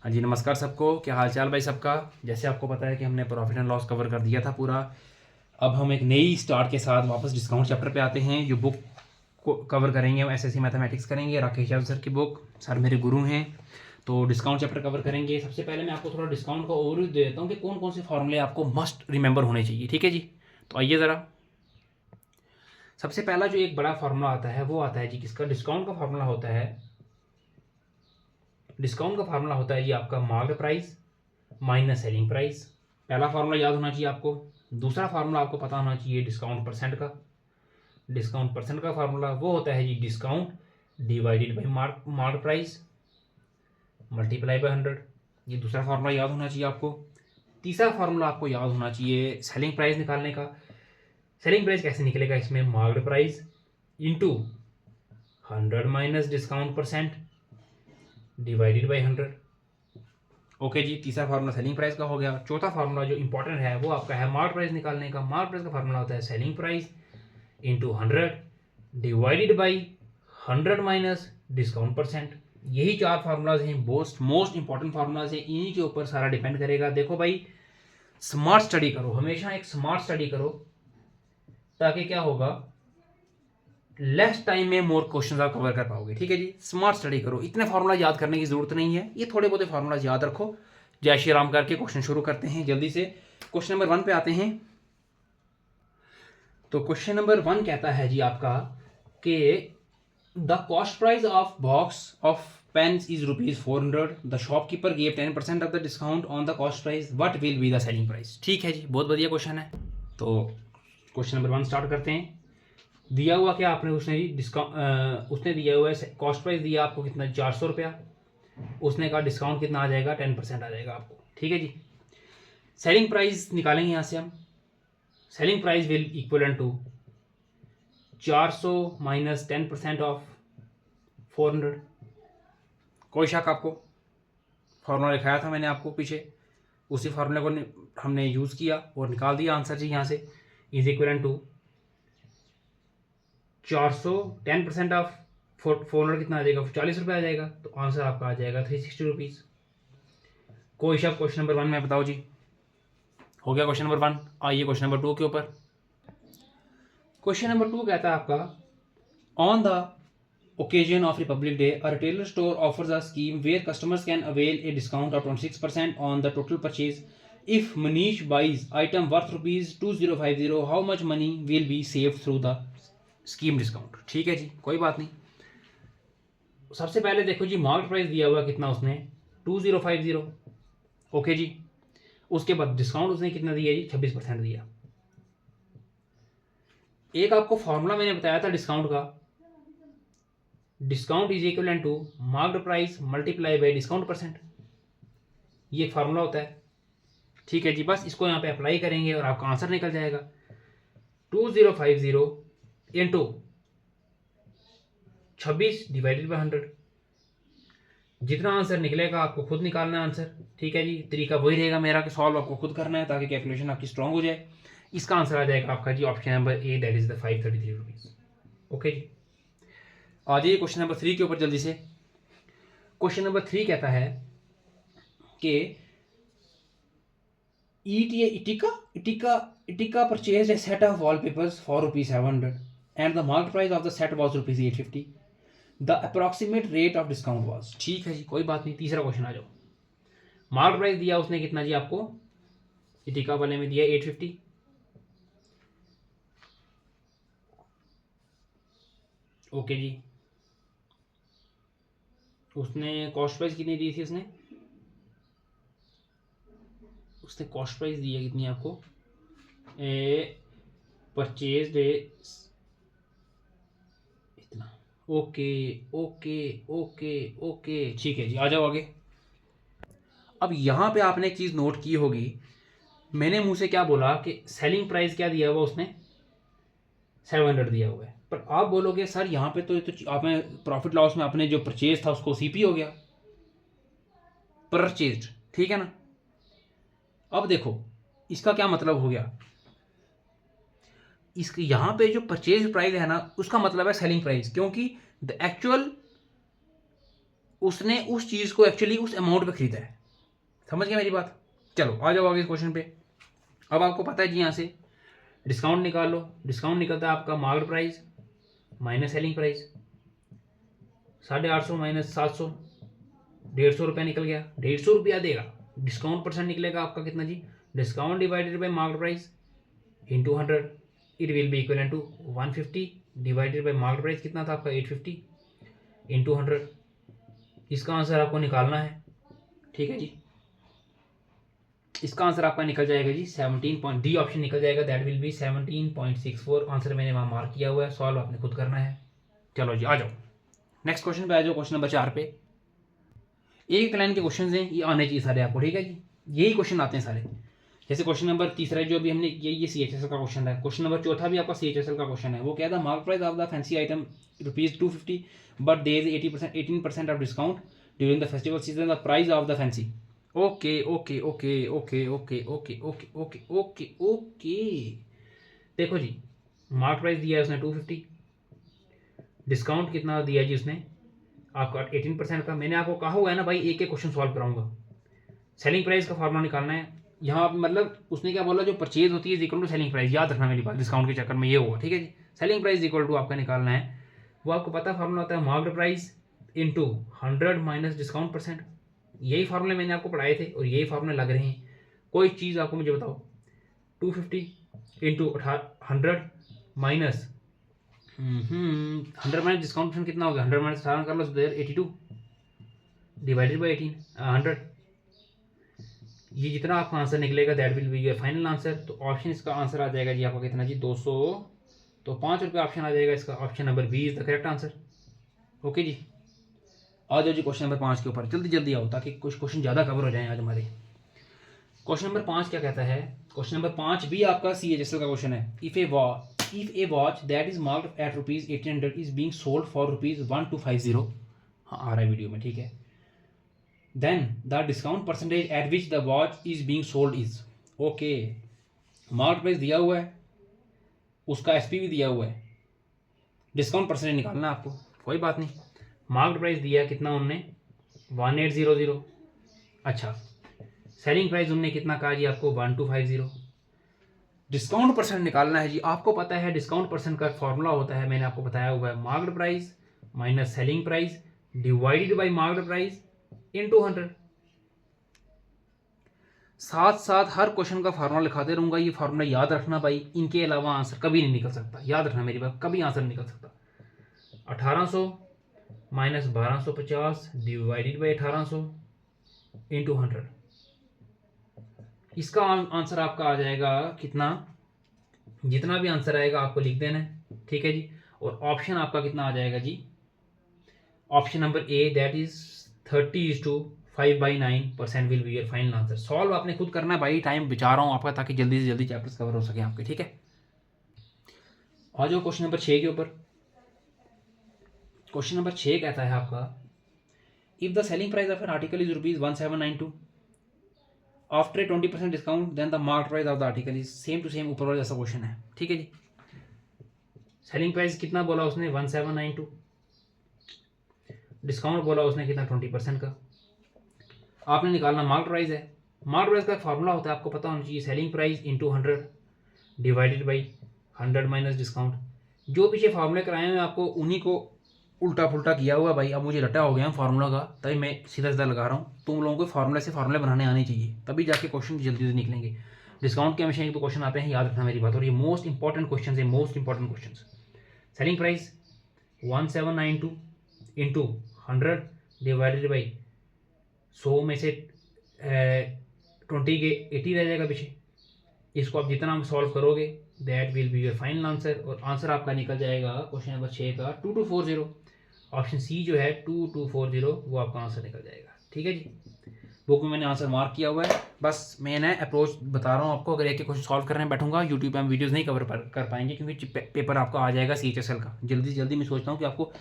हाँ जी, नमस्कार सबको। क्या हाल चाल भाई सबका। जैसे आपको पता है कि हमने प्रॉफिट एंड लॉस कवर कर दिया था पूरा। अब हम एक नई स्टार्ट के साथ वापस डिस्काउंट चैप्टर पे आते हैं। जो बुक को कवर करेंगे हम एसएससी मैथमेटिक्स करेंगे, राकेश यादव सर की बुक। सर मेरे गुरु हैं, तो डिस्काउंट चैप्टर कवर करेंगे। सबसे पहले मैं आपको थोड़ा डिस्काउंट का ओवरव्यू दे देता हूँ कि कौन कौन से फॉर्मूले आपको मस्ट रिमेंबर होने चाहिए। ठीक है जी, तो आइए ज़रा। सबसे पहला जो एक बड़ा फार्मूला आता है वो आता है जी किसका, डिस्काउंट का फार्मूला होता है। डिस्काउंट का फार्मूला होता है जी आपका market price minus selling price. पहला फार्मूला याद होना चाहिए आपको। दूसरा फार्मूला आपको पता होना चाहिए डिस्काउंट परसेंट का। डिस्काउंट परसेंट का फार्मूला वो होता है जी discount divided by market price multiply by 100। ये दूसरा फार्मूला याद होना चाहिए आपको। तीसरा फार्मूला आपको याद होना चाहिए सेलिंग प्राइस निकालने का। सेलिंग प्राइस कैसे निकलेगा, इसमें market price into 100 minus discount percent divided by 100। Okay जी, तीसरा फार्मूला सेलिंग प्राइस का हो गया। चौथा फार्मूला जो इंपॉर्टेंट है वो आपका है मार्केट प्राइस निकालने का। मार्केट प्राइस का फार्मूला होता है selling price into 100 divided by 100 minus discount percent. यही चार फार्मूलाज हैं, मोस्ट इंपॉर्टेंट फार्मूलाज हैं। इन्हीं के ऊपर सारा डिपेंड करेगा। देखो भाई, स्मार्ट स्टडी करो, हमेशा एक स्मार्ट स्टडी करो, ताकि क्या होगा, लेस टाइम में मोर क्वेश्चंस आप कवर कर पाओगे। ठीक है जी, स्मार्ट स्टडी करो। इतने फार्मूला याद करने की जरूरत नहीं है, ये थोड़े बहुत फार्मूला याद रखो। जय श्री राम करके क्वेश्चन शुरू करते हैं जल्दी से। क्वेश्चन नंबर 1 पे आते हैं। तो क्वेश्चन नंबर 1 कहता है जी आपका कि the cost price of box of pens is ₹400। The shopkeeper give 10% of the discount on the cost price, what will be the selling price. ठीक है जी, बहुत बढ़िया क्वेश्चन है। तो क्वेश्चन नंबर 1 स्टार्ट करते हैं। दिया हुआ क्या आपने, उसने डिस्काउंट उसने दिया हुआ है कॉस्ट प्राइस दिया आपको कितना, 400 रुपया। उसने कहा डिस्काउंट कितना आ जाएगा, 10% आ जाएगा आपको। ठीक है जी, सेलिंग प्राइस निकालेंगे यहाँ से हम। Selling price will equal to 400 minus 10% of 400। कोई शक आपको, फॉर्मूला लिखाया था मैंने आपको पीछे, उसी फार्मूले को हमने यूज़ किया और निकाल दिया आंसर जी यहाँ से। इज इक्वल टू 400 10% ऑफ 400 कितना आ जाएगा, 40 रुपये आ जाएगा। तो आंसर आपका आ जाएगा 360 रुपीज़। कोई शक क्वेश्चन नंबर 1 में बताओ जी। हो गया क्वेश्चन नंबर 1। आइए क्वेश्चन नंबर 2 के ऊपर। क्वेश्चन नंबर 2 कहता है आपका on the occasion of Republic Day, a retailer store offers a scheme where customers can avail a discount of 26% on the total purchase. If Manish buys item worth ₹2050, how much money will be saved through the scheme discount? ठीक है जी, कोई बात नहीं। सबसे पहले देखो जी, market price दिया हुआ कितना उसने, 2050। ओके जी, उसके बाद डिस्काउंट उसने कितना दिया जी, 26% दिया। एक आपको फॉर्मूला मैंने बताया था डिस्काउंट का, discount is equal to marked price multiply by discount percent. ये फार्मूला होता है। ठीक है जी, बस इसको यहाँ पे अप्लाई करेंगे और आपका आंसर निकल जाएगा 2050 इंटू 26 डिवाइडेड बाई 100। जितना आंसर निकलेगा आपको खुद निकालना है आंसर। ठीक है जी, तरीका वही रहेगा मेरा कि सॉल्व आपको खुद करना है ताकि कैलकुलेशन आपकी स्ट्रांग हो जाए। इसका आंसर आ जाएगा आपका जी option number A, that is the 533 rupees. Okay जी, आ जाइए क्वेश्चन नंबर 3 के ऊपर जल्दी से। क्वेश्चन नंबर 3 कहता है कि Itika purchase a set of wallpapers for ₹700 and the market price of the set was ₹850। The approximate rate of discount was. ठीक है जी, कोई बात नहीं। तीसरा क्वेश्चन आ जाओ। मार्केट प्राइस दिया उसने कितना जी आपको, इटिका वाले में दिया 850। ओके जी, उसने कॉस्ट प्राइस कितनी दी थी, उसने कॉस्ट प्राइस दी है कितनी आपको, परचेज डे इतना। ओके ओके ओके ओके, ठीक है जी, आ जाओ आगे। अब यहाँ पे आपने एक चीज़ नोट की होगी, मैंने मुंह से क्या बोला कि सेलिंग प्राइस क्या दिया हुआ उसने, 700 दिया हुआ है। पर आप बोलोगे सर यहाँ पे तो आपने प्रॉफिट लॉस में आपने जो परचेज था उसको सीपी हो गया, परचेज। ठीक है ना। अब देखो इसका क्या मतलब हो गया, इसके यहाँ पे जो परचेज प्राइस है ना उसका मतलब है सेलिंग प्राइस, क्योंकि द एक्चुअल उसने उस चीज़ को एक्चुअली उस अमाउंट पे खरीदा है। समझ गए मेरी बात? चलो आ जाओ आगे इस क्वेश्चन पे। अब आपको पता है जी यहाँ से डिस्काउंट निकाल लो। डिस्काउंट निकलता है आपका market price minus selling price, 850 minus 700, 150 रुपया निकल गया। 150 रुपया देगा, डिस्काउंट परसेंट निकलेगा आपका कितना जी, discount divided by market price into 100, it will be equal to 150 divided by market price कितना था आपका 850 इंटू 100। इसका आंसर आपको निकालना है, ठीक है जी। इसका आंसर आपका निकल जाएगा जी 17 डी ऑप्शन निकल जाएगा, दैट विल बी 17.64। आंसर मैंने वहाँ मार्क किया हुआ है, सॉल्व आपने खुद करना है। चलो जी आ जाओ नेक्स्ट क्वेश्चन पे आ जाओ, क्वेश्चन नंबर 4 पे। एक लाइन के क्वेश्चन हैं, ये आने चाहिए सारे आपको, ठीक है जी। यही क्वेश्चन आते हैं सारे। जैसे क्वेश्चन नंबर तीसरा जो अभी हमने ये CHSL का क्वेश्चन है। क्वेश्चन नंबर चौथा भी आपका CHSL का क्वेश्चन है। वो क्या था, mark price of the fancy item ₹250 but there is 18% of discount during the festival season, the price of the fancy. Okay okay okay okay okay okay okay okay okay okay. देखो जी, mark price दिया है उसने 250, discount कितना दिया जी उसने आपका 18% का। मैंने आपको कहा हुआ है ना भाई, एक एक क्वेश्चन सॉल्व कराऊंगा। सेलिंग प्राइस का फॉर्मूला निकालना है यहाँ, मतलब उसने क्या बोला, जो परचेज होती है इक्वल टू सेलिंग प्राइस। याद रखना मेरी बात, डिस्काउंट के चक्कर में ये होगा, ठीक है जी। सेलिंग प्राइस इक्वल टू आपका निकालना है, वो आपको पता फॉर्मूला होता है market price into 100 minus discount percent. यही फार्मूले मैंने आपको पढ़ाए थे और यही फार्मूले लग रहे हैं। कोई चीज़ आपको मुझे बताओ, 250 into 100 minus 100 minus discount percent कितना हो गया, 100 माइनस 18 कर लो, 82 डिवाइडेड बाई 100। ये जितना आपका आंसर निकलेगा that will be your final answer. तो ऑप्शन इसका आंसर आ जाएगा जी आपका कितना जी 200, तो 5 रुपये ऑप्शन आ जाएगा इसका। Option number B is the correct answer. Okay जी, आ जाओ जी क्वेश्चन नंबर 5 के ऊपर, जल्दी जल्दी आओ ताकि कुछ क्वेश्चन ज़्यादा कवर हो जाए आज हमारे। क्वेश्चन नंबर 5 क्या कहता है, क्वेश्चन नंबर 5 भी आपका CHSL का क्वेश्चन है। If a watch that is marked at ₹1800 is being sold for ₹1250, हाँ आ रहा है वीडियो में, ठीक है, then the discount percentage at which the watch is being sold is, okay, market price दिया हुआ है, उसका SP भी दिया हुआ है, डिस्काउंट परसेंटेज निकालना आपको। कोई बात नहीं, मार्केट प्राइस दिया कितना उनने 1800, अच्छा सेलिंग प्राइस उनने कितना कहा जी आपको 1250। डिस्काउंट परसेंट निकालना है जी। आपको पता है डिस्काउंट परसेंट का फॉर्मूला होता है, मैंने आपको बताया हुआ है, market price minus selling price divided by market price into 100। साथ साथ हर क्वेश्चन का फार्मूला लिखाते रहूंगा, ये फार्मूला याद रखना भाई, इनके अलावा आंसर कभी नहीं निकल सकता। याद रखना मेरी बात, कभी आंसर नहीं निकल सकता। 1800 माइनस 1250 डिवाइडेड बाई 1800 इंटू 100। इसका आंसर आपका आ जाएगा कितना, जितना भी आंसर आएगा आपको लिख देना है, ठीक है जी। और ऑप्शन आपका कितना आ जाएगा जी, option number A that is 30:5/9% will be your final answer. Solve आपने खुद करना है भाई, टाइम बचा रहा हूँ आपका ताकि जल्दी से जल्दी चैप्टर्स कवर हो सके आपके, ठीक है। आ जाओ क्वेश्चन नंबर 6 के ऊपर। क्वेश्चन नंबर 6 कहता है आपका, if the selling price of an article is ₹1792 after 20% discount then the market price of the article is, same to same ऊपर वाला जैसा क्वेश्चन है, ठीक है जी। सेलिंग प्राइस कितना बोला उसने 1792, डिस्काउंट बोला उसने कितना 20% का। आपने निकालना मार्केट प्राइस है। मार्केट प्राइस का फार्मूला होता है, आपको पता होना चाहिए, selling price into 100 divided by 100 minus discount. जो पीछे फार्मूले कराए हैं आपको उन्हीं को उल्टा पुल्टा किया हुआ भाई। अब मुझे रटा हो गया फार्मूला का, तभी मैं सीधा सीधा लगा रहा हूँ। तुम लोगों को फार्मूले से फार्मूले बनाने आने चाहिए, तभी जाके क्वेश्चन जल्दी जल्दी निकलेंगे। डिस्काउंट के हमेशा एक दो क्वेश्चन आते हैं, याद रखना मेरी बात। और ये मोस्ट इंपॉर्टेंट क्वेश्चन है, most important question. Selling price 1792 into 100 divided by 100 में से 20 के 80 रह जाएगा पीछे। इसको आप जितना सॉल्व करोगे that will be your final answer. और आंसर आपका निकल जाएगा क्वेश्चन नंबर 6 का 2240। ऑप्शन सी जो है 2240 वो आपका आंसर निकल जाएगा, ठीक है जी। बुक में मैंने आंसर मार्क किया हुआ है, बस मैंने अप्रोच बता रहा हूँ आपको। अगर एक क्वेश्चन सॉल्व करने बैठूंगा यूट्यूब पे हम वीडियोस नहीं कवर कर पाएंगे, क्योंकि पेपर आपका आ जाएगा CHSL का जल्दी जल्दी। मैं सोचता हूँ कि आपको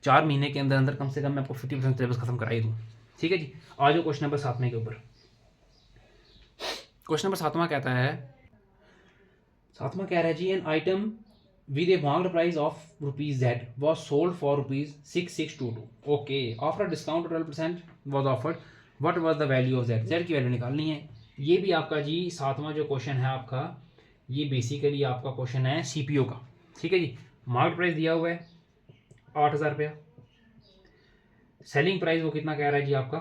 4 महीने के अंदर अंदर कम से कम मैं आपको 50% सिलेबस खत्म कराई दूँ, ठीक है जी। आ जाओ क्वेश्चन नंबर 7 के ऊपर। क्वेश्चन नंबर 7 कहता है, 7 कह रहा है जी, an item with a marked price of rupees Z was sold for rupees 6622. Okay, after discount 12% was offered. What was the value of Z? Z की वैल्यू निकालनी है। ये भी आपका जी सातवां जो क्वेश्चन है आपका, ये बेसिकली आपका क्वेश्चन है सीपीओ का। ठीक है जी, मार्केट प्राइस दिया हुआ है 8,000 रुपया, सेलिंग प्राइस वो कितना कह रहा है जी आपका,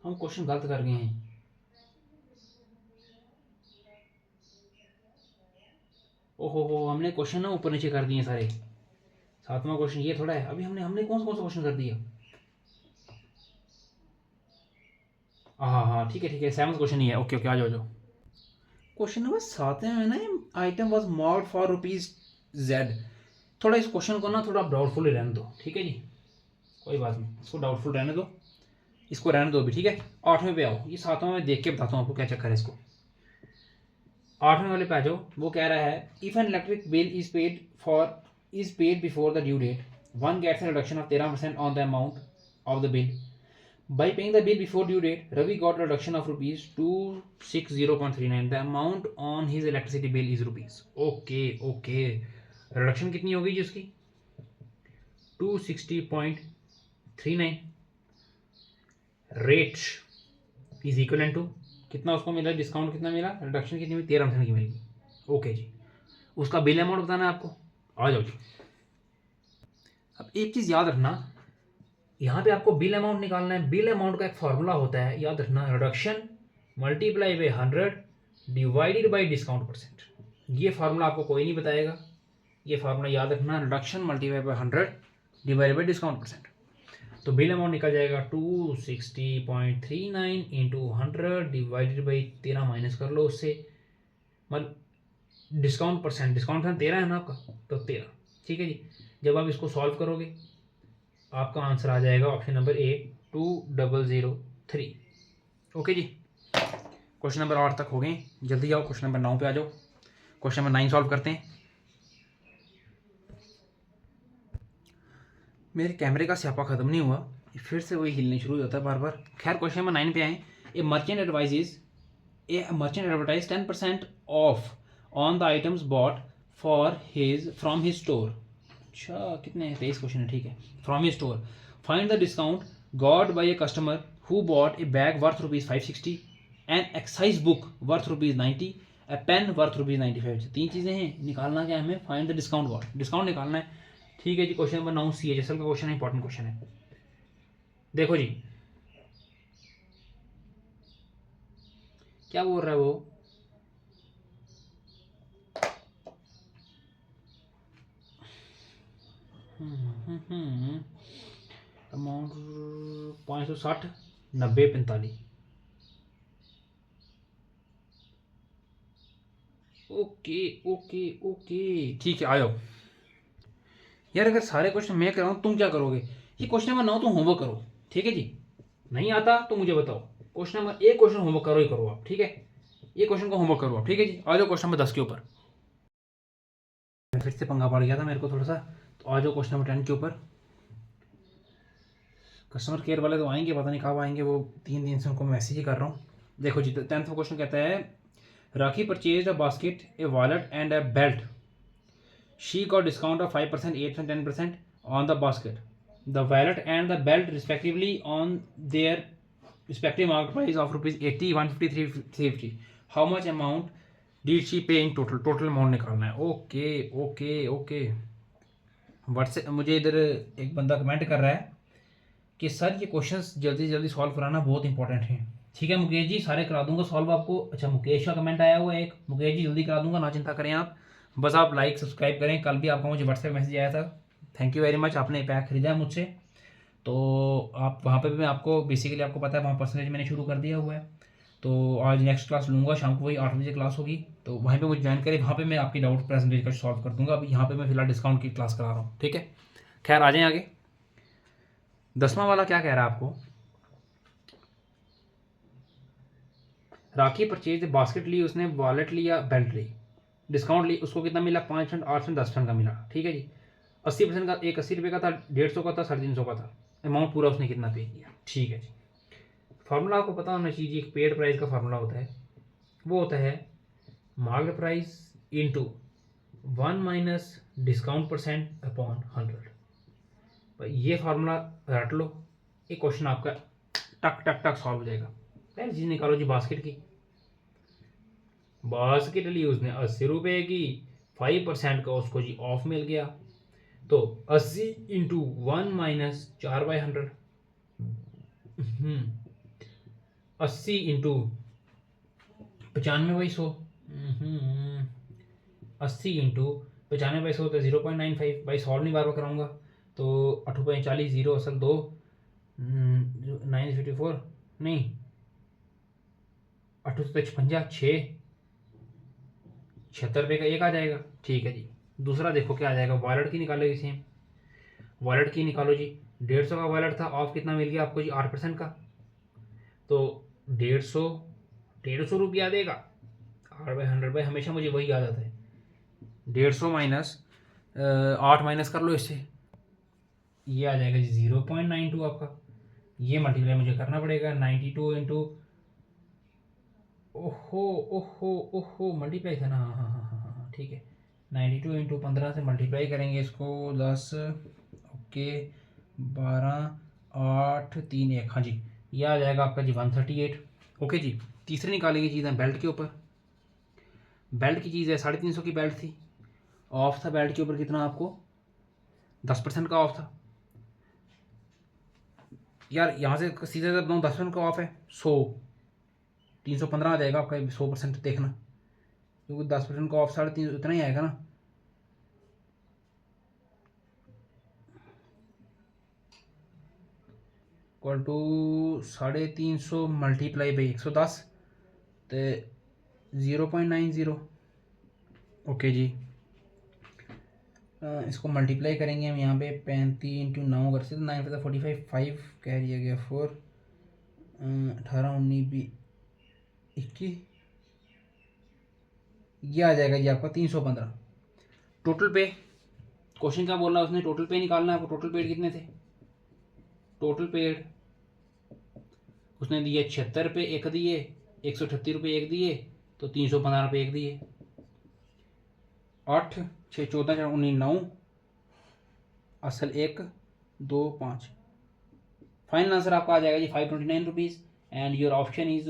हम क्वेश्चन गलत कर गए हैं। ओहो हो, हमने क्वेश्चन ना ऊपर नीचे कर दिए सारे। सातवां क्वेश्चन ये थोड़ा है, अभी हमने हमने कौन सा क्वेश्चन कर दिया। हाँ हाँ ठीक है, सेवंथ क्वेश्चन ही है। ओके ओके, आ जाओ जाओ। क्वेश्चन नंबर 7 में ना item was marked for rupees Z. थोड़ा इस क्वेश्चन को ना थोड़ा डाउटफुल रहने दो, ठीक है जी, कोई बात नहीं, इसको डाउटफुल रहने दो, इसको रहने दो अभी, ठीक है। 8वें पे आओ, ये 7वां में देख के बताता हूँ आपको क्या चक्कर है इसको। 8वें वाले पे आ जाओ। वो कह रहा है if an electric bill is paid before the due date, one gets an reduction of 13% on the amount of the bill. By paying the bill before due date, Ravi got a reduction of rupees 260.39. The amount on his electricity bill is rupees. Okay, okay. Reduction कितनी होगी जी उसकी 260.39। Rate is equal to कितना उसको मिला, discount कितना मिला, reduction कितनी हुई 13% की मिलेगी। ओके जी, उसका बिल अमाउंट बताना है आपको। आ जाओ जी। अब एक चीज़ याद रखना, यहाँ पे आपको बिल अमाउंट निकालना है। बिल अमाउंट का एक फार्मूला होता है, याद रखना, reduction multiply by 100 divided by discount percent. ये फार्मूला आपको कोई नहीं बताएगा, ये फार्मूला याद रखना, reduction multiply by 100 divided by discount percent. तो बिल अमाउंट निकल जाएगा 260.39 इंटू 100 डिवाइडेड बाई 13 माइनस कर लो उससे, मतलब डिस्काउंट परसेंट 13 है ना आपका, तो 13। ठीक है जी, जब आप इसको सॉल्व करोगे आपका आंसर आ जाएगा ऑप्शन नंबर ए 2003। ओके जी, क्वेश्चन नंबर 8 तक हो गए, जल्दी जाओ क्वेश्चन नंबर 9 पे आ जाओ। क्वेश्चन नंबर 9 सॉल्व करते हैं। मेरे कैमरे का स्यापा खत्म नहीं हुआ, फिर से वही हिलने शुरू हो जाता है बार बार। खैर क्वेश्चन नंबर 9 पे आए। A merchant advertise 10% off on the items bought for his from his store. अच्छा कितने 23 क्वेश्चन है, ठीक है। From his store, find the discount got by a customer who bought a bag worth rupees 560, an excise book worth rupees 90, a pen worth rupees 95। 3 चीज़ें हैं, निकालना क्या है हमें, find the discount what, discount निकालना है। ठीक है जी, क्वेश्चन नंबर 9 CHSL का क्वेश्चन है, इंपॉर्टेंट क्वेश्चन है। देखो जी क्या बोल रहा है वो, अमाउंट 560 90 45। ओके ओके ओके ठीक है, आओ यार। अगर सारे क्वेश्चन मैं कर रहा हूँ तुम क्या करोगे, ये क्वेश्चन नंबर 9 तुम होमवर्क करो, ठीक है जी। नहीं आता तो मुझे बताओ, क्वेश्चन नंबर 1 क्वेश्चन होमवर्क करो ही करो आप, ठीक है। ये क्वेश्चन को होमवर्क करो आप, ठीक है जी। आ जाओ क्वेश्चन नंबर 10 के ऊपर। फिर से पंगा पड़ गया था मेरे को थोड़ा सा, तो आ जाओ क्वेश्चन नंबर 10 के ऊपर। कस्टमर केयर वाले तो आएंगे, पता नहीं कब आएंगे, वो 3 दिन से उनको मैसेज ही कर रहा हूँ। देखो जी 10th क्वेश्चन कहता है Rakhi purchase a basket, a wallet and a belt. She got discount of 5%, 8% 10% on the basket, the wallet and the belt respectively on their respective market price of rupees 80, 150, 350. How much amount did she pay in total? Total amount निकालना है। Okay okay okay. WhatsApp मुझे इधर एक बंदा comment कर रहा है कि सर ये क्वेश्चंस जल्दी जल्दी सॉल्व कराना बहुत इंपॉर्टेंट है। ठीक है मुकेश जी, सारे करा दूंगा सॉल्व आपको। अच्छा मुकेश का कमेंट आया हुआ है एक, मुकेश जी जल्दी करा दूंगा, ना चिंता करें आप, बस आप लाइक सब्सक्राइब करें। कल भी आपका मुझे व्हाट्सएप मैसेज आया था, थैंक यू वेरी मच, आपने पैक खरीदा है मुझसे, तो आप वहाँ पे भी मैं आपको बेसिकली आपको पता है वहाँ परसेंटेज मैंने शुरू कर दिया हुआ है। तो आज नेक्स्ट क्लास लूँगा, शाम को वही 8 बजे क्लास होगी, तो वहीं पे मुझे ज्वाइन करें, वहाँ पे मैं आपकी डाउट परसेंटेज का सॉल्व कर दूंगा। अभी यहाँ पे मैं फिलहाल डिस्काउंट की क्लास करा रहा हूँ, ठीक है। खैर आ जाएँ आगे। 10वां वाला क्या कह रहा है आपको, राखी परचेज बास्केट ली उसने, वॉलेट लिया, बेल्ट ली, डिस्काउंट ली, उसको कितना मिला 5%, 8%, 10% का मिला। ठीक है जी, 80% का, एक 80 रुपये का था, 150 का था, 350 का था, अमाउंट पूरा उसने कितना पे किया। ठीक है जी, फार्मूला आपको पता होना चाहिए, एक पेड प्राइस का फार्मूला होता है, वो होता है market price into 1 minus discount percent upon 100। ये फार्मूला रट लो, ये क्वेश्चन आपका टक टक टक सॉल्व हो जाएगा। पहली चीज़ निकालो जी बास्केट की। बास्केट ली उसने 80 रुपये की, 5% का उसको जी ऑफ मिल गया, तो 80 इंटू 1 माइनस 4/100, 80 इंटू 95/100, 80 इंटू 95/100 तो 0.95। भाई सॉल्व नहीं बार बार कराऊंगा, तो 8×40 0 असल 2, 954 नहीं 8×56 6, 76 रुपये का एक आ जाएगा। ठीक है जी। दूसरा देखो क्या आ जाएगा, वॉलेट की निकालोगे सेम, वॉलेट की निकालो जी। 150 का वॉलेट था, ऑफ कितना मिल गया आपको जी 8% का, तो 150 रुपया देगा। 8/100 भाई हमेशा मुझे वही याद आता है, 150 माइनस 8 माइनस कर लो इससे, ये आ जाएगा जी 0.92 आपका। ये मल्टीप्लाई मुझे करना पड़ेगा 92 इंटू, ओहो ओहो ओहो मल्टीप्लाई था ना, हाँ हाँ हाँ हाँ हाँ ठीक है। 92 इंटू 15 से मल्टीप्लाई करेंगे इसको 10, ओके 12 8 3 1, हाँ जी ये आ जाएगा आपका जी 138। ओके जी। तीसरी निकालेंगे चीज़ है बेल्ट के ऊपर। बेल्ट की चीज़ है 350 की बेल्ट थी, ऑफ था बेल्ट के ऊपर कितना आपको 10% का ऑफ था। यार यहाँ से सीधे जब 10% का ऑफ है 100, 315 आ जाएगा आपका 100% देखना, क्योंकि 10% का ऑफ 350 इतना ही आएगा ना। इक्वल टू 350 मल्टीप्लाई बाई 110 तो 0.90। ओके जी। इसको मल्टीप्लाई करेंगे हम यहाँ पे 35 इंटू 9 कर सकते, 9 for 45, 5 कह दिया गया 4, 18 19 21, ये आ जाएगा जी आपका 315। टोटल पे क्वेश्चन क्या बोल रहा है उसने, टोटल पे निकालना है आपको। टोटल पेड कितने थे, टोटल पेड उसने दिए 76 रुपये एक दिए, 138 रुपये एक दिए, तो 315 रुपये एक दिए। 8 6 14 4 19 9, असल 1 2 5, फाइनल आंसर आपका आ जाएगा जी 529 rupees. And your option is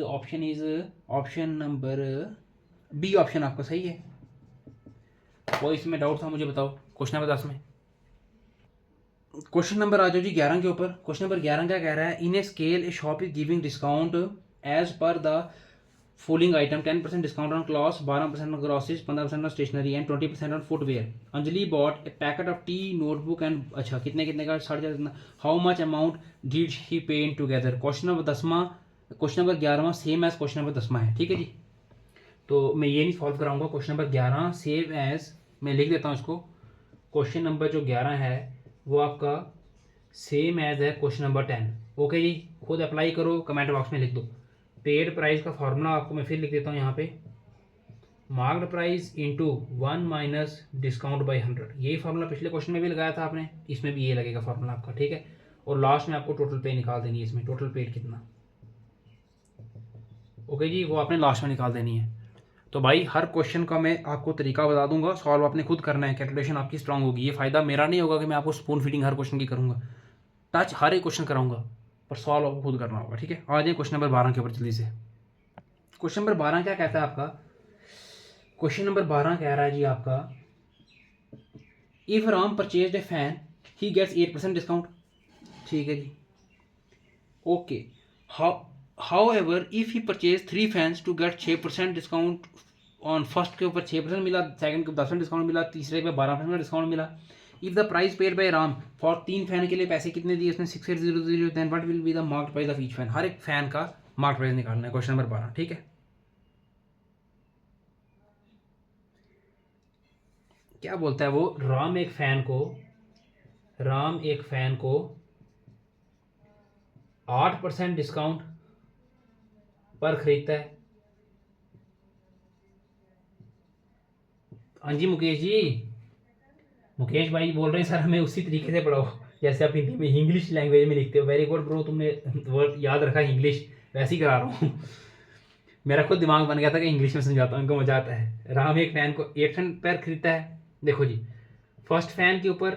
option number B, option आपका सही है। कोई इसमें डाउट था मुझे बताओ। क्वेश्चन नंबर 10 में, क्वेश्चन नंबर आ जाओ जी 11 के ऊपर। क्वेश्चन नंबर 11 क्या कह रहा है, in a scale a shop is giving discount as per the following item, 10% discount on clothes, 12% on groceries, 15% on stationery and 20% on footwear. Anjali bought a packet of tea, notebook and, अच्छा कितने कितने का, 4.5, how much amount did he pay in together. Question number 10वां, question number 11वां same as question number 10वां है, ठीक है जी। तो मैं ये नहीं सॉल्व कराऊंगा, क्वेश्चन नंबर 11 सेम एज, मैं लिख देता हूँ इसको। क्वेश्चन नंबर जो 11 है वो आपका सेम एज है क्वेश्चन नंबर 10। ओके जी, खुद अप्लाई करो, कमेंट बॉक्स में लिख दो। पेड प्राइस का फॉर्मूला आपको मैं फिर लिख देता हूँ यहाँ पे, marked price into 1 minus discount by 100। यही फार्मूला पिछले क्वेश्चन में भी लगाया था आपने, इसमें भी ये लगेगा फार्मूला आपका, ठीक है। और लास्ट में आपको टोटल पे निकाल देनी है, इसमें टोटल पेड कितना, ओके जी, वो आपने लास्ट में निकाल देनी है। तो भाई हर क्वेश्चन का मैं आपको तरीका बता दूंगा, सॉल्व आपने खुद करना है, कैलकुलेशन आपकी स्ट्रांग होगी। ये फ़ायदा मेरा नहीं होगा कि मैं आपको स्पून फीडिंग हर क्वेश्चन की करूँगा, टच हर एक क्वेश्चन कराऊंगा, पर सॉल्व आपको खुद करना होगा, ठीक है। आ जाए क्वेश्चन नंबर 12 के ऊपर जल्दी से। क्वेश्चन नंबर 12 क्या कहता है आपका, क्वेश्चन नंबर 12 कह रहा है जी आपका, if Ram purchase a fan he gets 8% discount, ठीक है जी। Okay, however if he purchased 3 fans to get 6% discount on first के ऊपर 6% मिला, सेकंड के 10% डिस्काउंट मिला, तीसरे पे 12% डिस्काउंट मिला। If the price paid by Ram for 3 fan के लिए पैसे कितने दिए उसने, 6800, then what will be the marked price of each fan. हर एक फैन का मार्क्ड प्राइस निकालना है, क्वेश्चन नंबर 12, ठीक है। क्या बोलता है वो, राम एक फैन को 8% डिस्काउंट पर खरीदता है। हाँ जी मुकेश जी, मुकेश भाई बोल रहे हैं सर हमें उसी तरीके से पढ़ाओ जैसे आप हिंदी में इंग्लिश लैंग्वेज में लिखते हो। वेरी गुड ब्रो, तुमने वर्ड याद रखा इंग्लिश, वैसे ही करा रहा हूँ। मेरा खुद दिमाग बन गया था कि इंग्लिश में समझाता हूँ, उनको मजा आता है। राम एक फैन पैर खरीदता है। देखो जी, फर्स्ट फैन के ऊपर,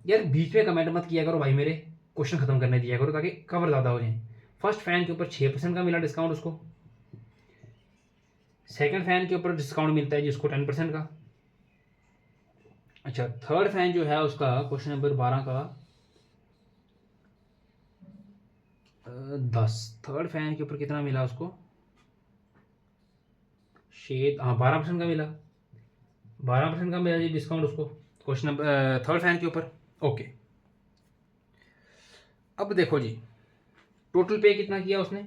यार बीच में कमेंट मत किया करो भाई, मेरे क्वेश्चन खत्म करने दिया करो ताकि कवर ज़्यादा हो जाए। फर्स्ट फैन के ऊपर 6% का मिला डिस्काउंट उसको। सेकंड फैन के ऊपर डिस्काउंट मिलता है जी उसको 10% का। अच्छा, थर्ड फैन जो है उसका क्वेश्चन नंबर 12 का 10, थर्ड फैन के ऊपर कितना मिला उसको, शेड, हाँ 12% का मिला, 12% का मिला जी डिस्काउंट उसको क्वेश्चन नंबर थर्ड फैन के ऊपर। ओके, अब देखो जी, टोटल पे कितना किया उसने,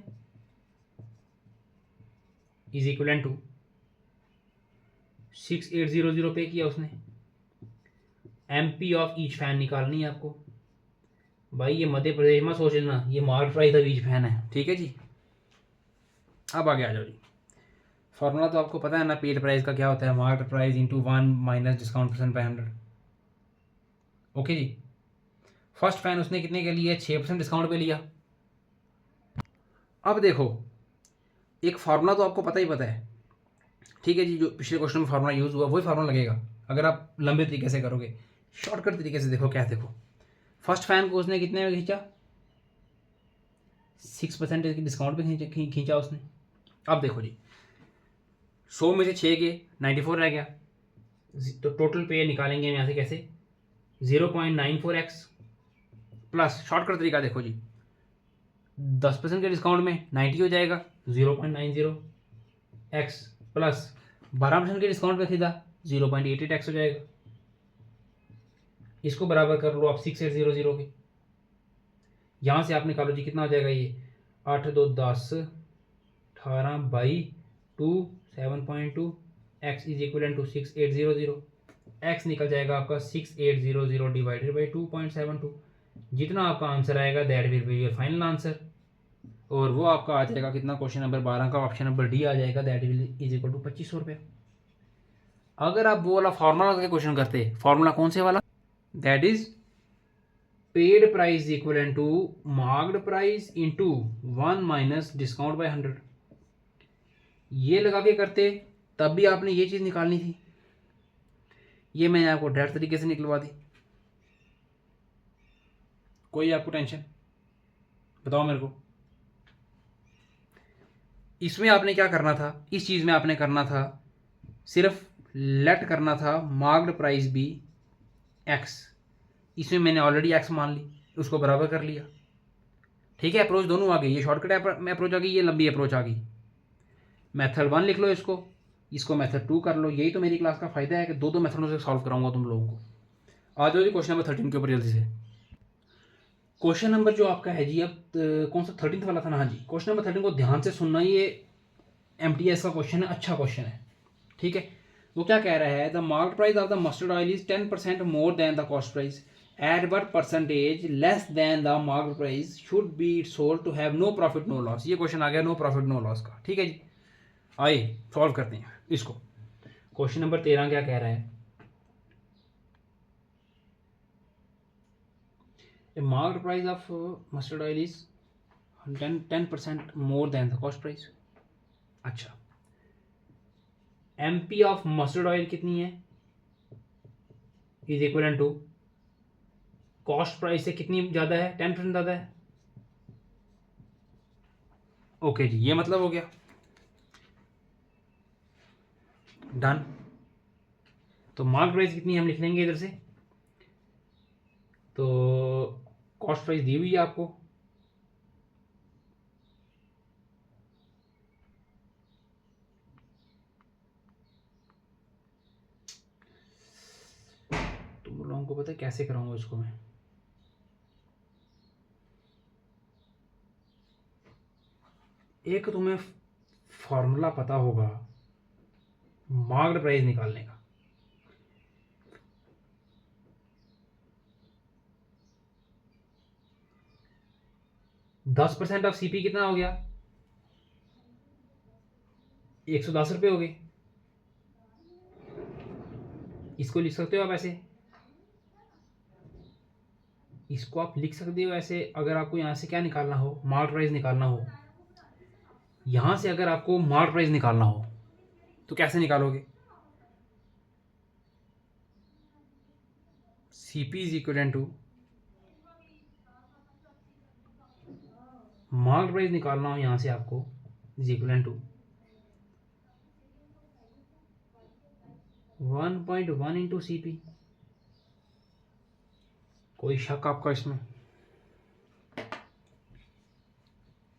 इज इक्वल टू 6800 पे किया उसने। एमपी ऑफ ईच फैन निकालनी है आपको भाई, ये मध्य प्रदेश में सोच लेना, ये market price of each fan है, ठीक है जी। अब आगे आ जाओ जी, फॉर्मूला तो आपको पता है ना, पेड प्राइस का क्या होता है, market price into 1 minus discount percent by 100। Okay जी, फर्स्ट फैन उसने कितने के लिए, 6% डिस्काउंट पे लिया। अब देखो, एक फार्मूला तो आपको पता ही पता है, ठीक है जी, जो पिछले क्वेश्चन में फार्मूला यूज़ हुआ वही फार्मूला लगेगा अगर आप लंबे तरीके से करोगे। शॉर्टकट तरीके से देखो क्या, देखो फर्स्ट फैन को उसने कितने में खींचा, 6% डिस्काउंट पे खींचा उसने। अब देखो जी, 100 में से 6 के 94 रह गया, तो टोटल पे निकालेंगे हम यहाँ से कैसे, 0.94x प्लस, शॉर्टकट तरीका देखो जी, 10% के डिस्काउंट में 90 हो जाएगा, 0.90x प्लस 12% के डिस्काउंट पे खरीदा, 0.88x हो जाएगा। इसको बराबर कर लो आप 6800 के, यहाँ से आप निकालो जी कितना हो जाएगा ये, 8 2 10 18 by 2 7.2, x is equal to 6800, x निकल जाएगा आपका 6800 डिवाइडेड बाई 2.72, जितना आपका आंसर आएगा that will be your final answer. और वो आपका आ जाएगा कितना, क्वेश्चन नंबर 12 का ऑप्शन नंबर डी आ जाएगा, that will is equal to 2500 रुपये। अगर आप वो वाला फार्मूला का क्वेश्चन करते, फार्मूला कौन से वाला, that is paid price equal to marked price into 1 minus discount by 100, ये लगा के करते तब भी आपने ये चीज़ निकालनी थी, ये मैंने आपको डायरेक्ट तरीके से निकलवा दी। कोई आपको टेंशन, बताओ मेरे को। इसमें आपने क्या करना था, इस चीज़ में आपने करना था, सिर्फ लेट करना था मार्क्ड प्राइस भी एक्स, इसमें मैंने ऑलरेडी एक्स मान ली, उसको बराबर कर लिया, ठीक है। अप्रोच दोनों आ गई, ये शॉर्टकट अप्रोच आ गई, ये लंबी अप्रोच आ गई। मेथड 1 लिख लो इसको, इसको मेथड 2 कर लो, यही तो मेरी क्लास का फायदा है कि दो मेथडों से सॉल्व कराऊंगा तुम लोगों को। आ जाओ जी क्वेश्चन नंबर 13 के ऊपर जल्दी से। क्वेश्चन नंबर जो आपका है जी, अब कौन सा 13 वाला था ना, हाँ जी, क्वेश्चन नंबर 13 को ध्यान से सुनना, ये MTS का क्वेश्चन है, अच्छा क्वेश्चन है, ठीक है। वो क्या कह रहा है, the market price of the mustard oil is 10% more than the cost price, at what percentage less than the market price should be sold to have no profit no loss. ये question आ गया no profit no loss का, ठीक है जी। आइए solve करते हैं इसको। क्वेश्चन नंबर 13 क्या कह रहा है, market price of mustard oil is 10% more than the cost price. अच्छा, MP ऑफ मस्टर्ड ऑयल कितनी है, is equal to cost price से कितनी ज़्यादा है, 10% ज़्यादा है। ओके जी, ये मतलब हो गया डन। तो मार्केट प्राइस कितनी हम लिख लेंगे इधर से, तो कॉस्ट प्राइस दी हुई है आपको, तुम लोगों को पता है कैसे कराऊंगा इसको मैं, एक तुम्हें फॉर्मूला पता होगा मार्केट प्राइस निकालने का, दस परसेंट ऑफ CP कितना हो गया, 110 रुपये हो गए। इसको लिख सकते हो आप ऐसे, इसको आप लिख सकते हो ऐसे, अगर आपको यहाँ से क्या निकालना हो, मार्केट प्राइस निकालना हो, यहाँ से अगर आपको मार्क प्राइस निकालना हो तो कैसे निकालोगे? CP is equal to mark price निकालना हो यहाँ से आपको is equal to 1.1 into CP। कोई शक आपका इसमें?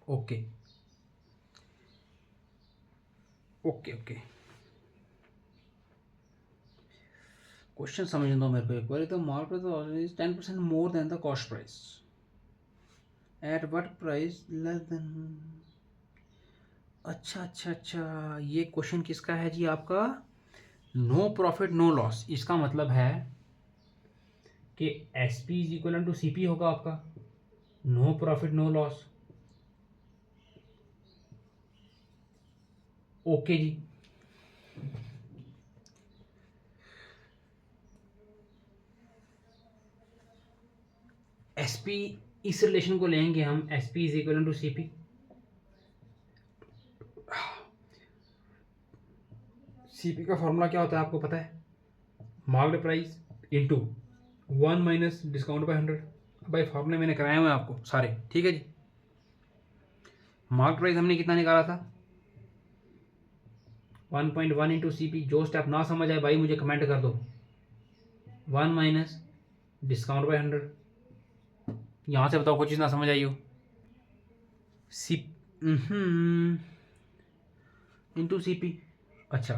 ओके ओके ओके, क्वेश्चन समझ दो मेरे को एक बार। तो mark price is 10% more than the cost price at what price less than. अच्छा अच्छा अच्छा, ये क्वेश्चन किसका है जी? आपका नो प्रॉफिट नो लॉस। इसका मतलब है कि SP is equal to CP होगा आपका, no profit no loss. Okay जी, SP इस रिलेशन को लेंगे हम, SP is equal to CP। CP का फॉर्मूला क्या होता है आपको पता है? Marked price into 1 minus discount by 100। भाई फॉर्मूले मैंने कराए हुए हैं आपको सारे, ठीक है जी। मार्क प्राइस हमने कितना निकाला था? 1.1 इंटू CP। जो स्टेप ना समझ आए भाई मुझे कमेंट कर दो। 1 माइनस डिस्काउंट बाय 100। यहाँ से बताओ कोई चीज़ ना समझ आई हो। सी इंटू CP। अच्छा,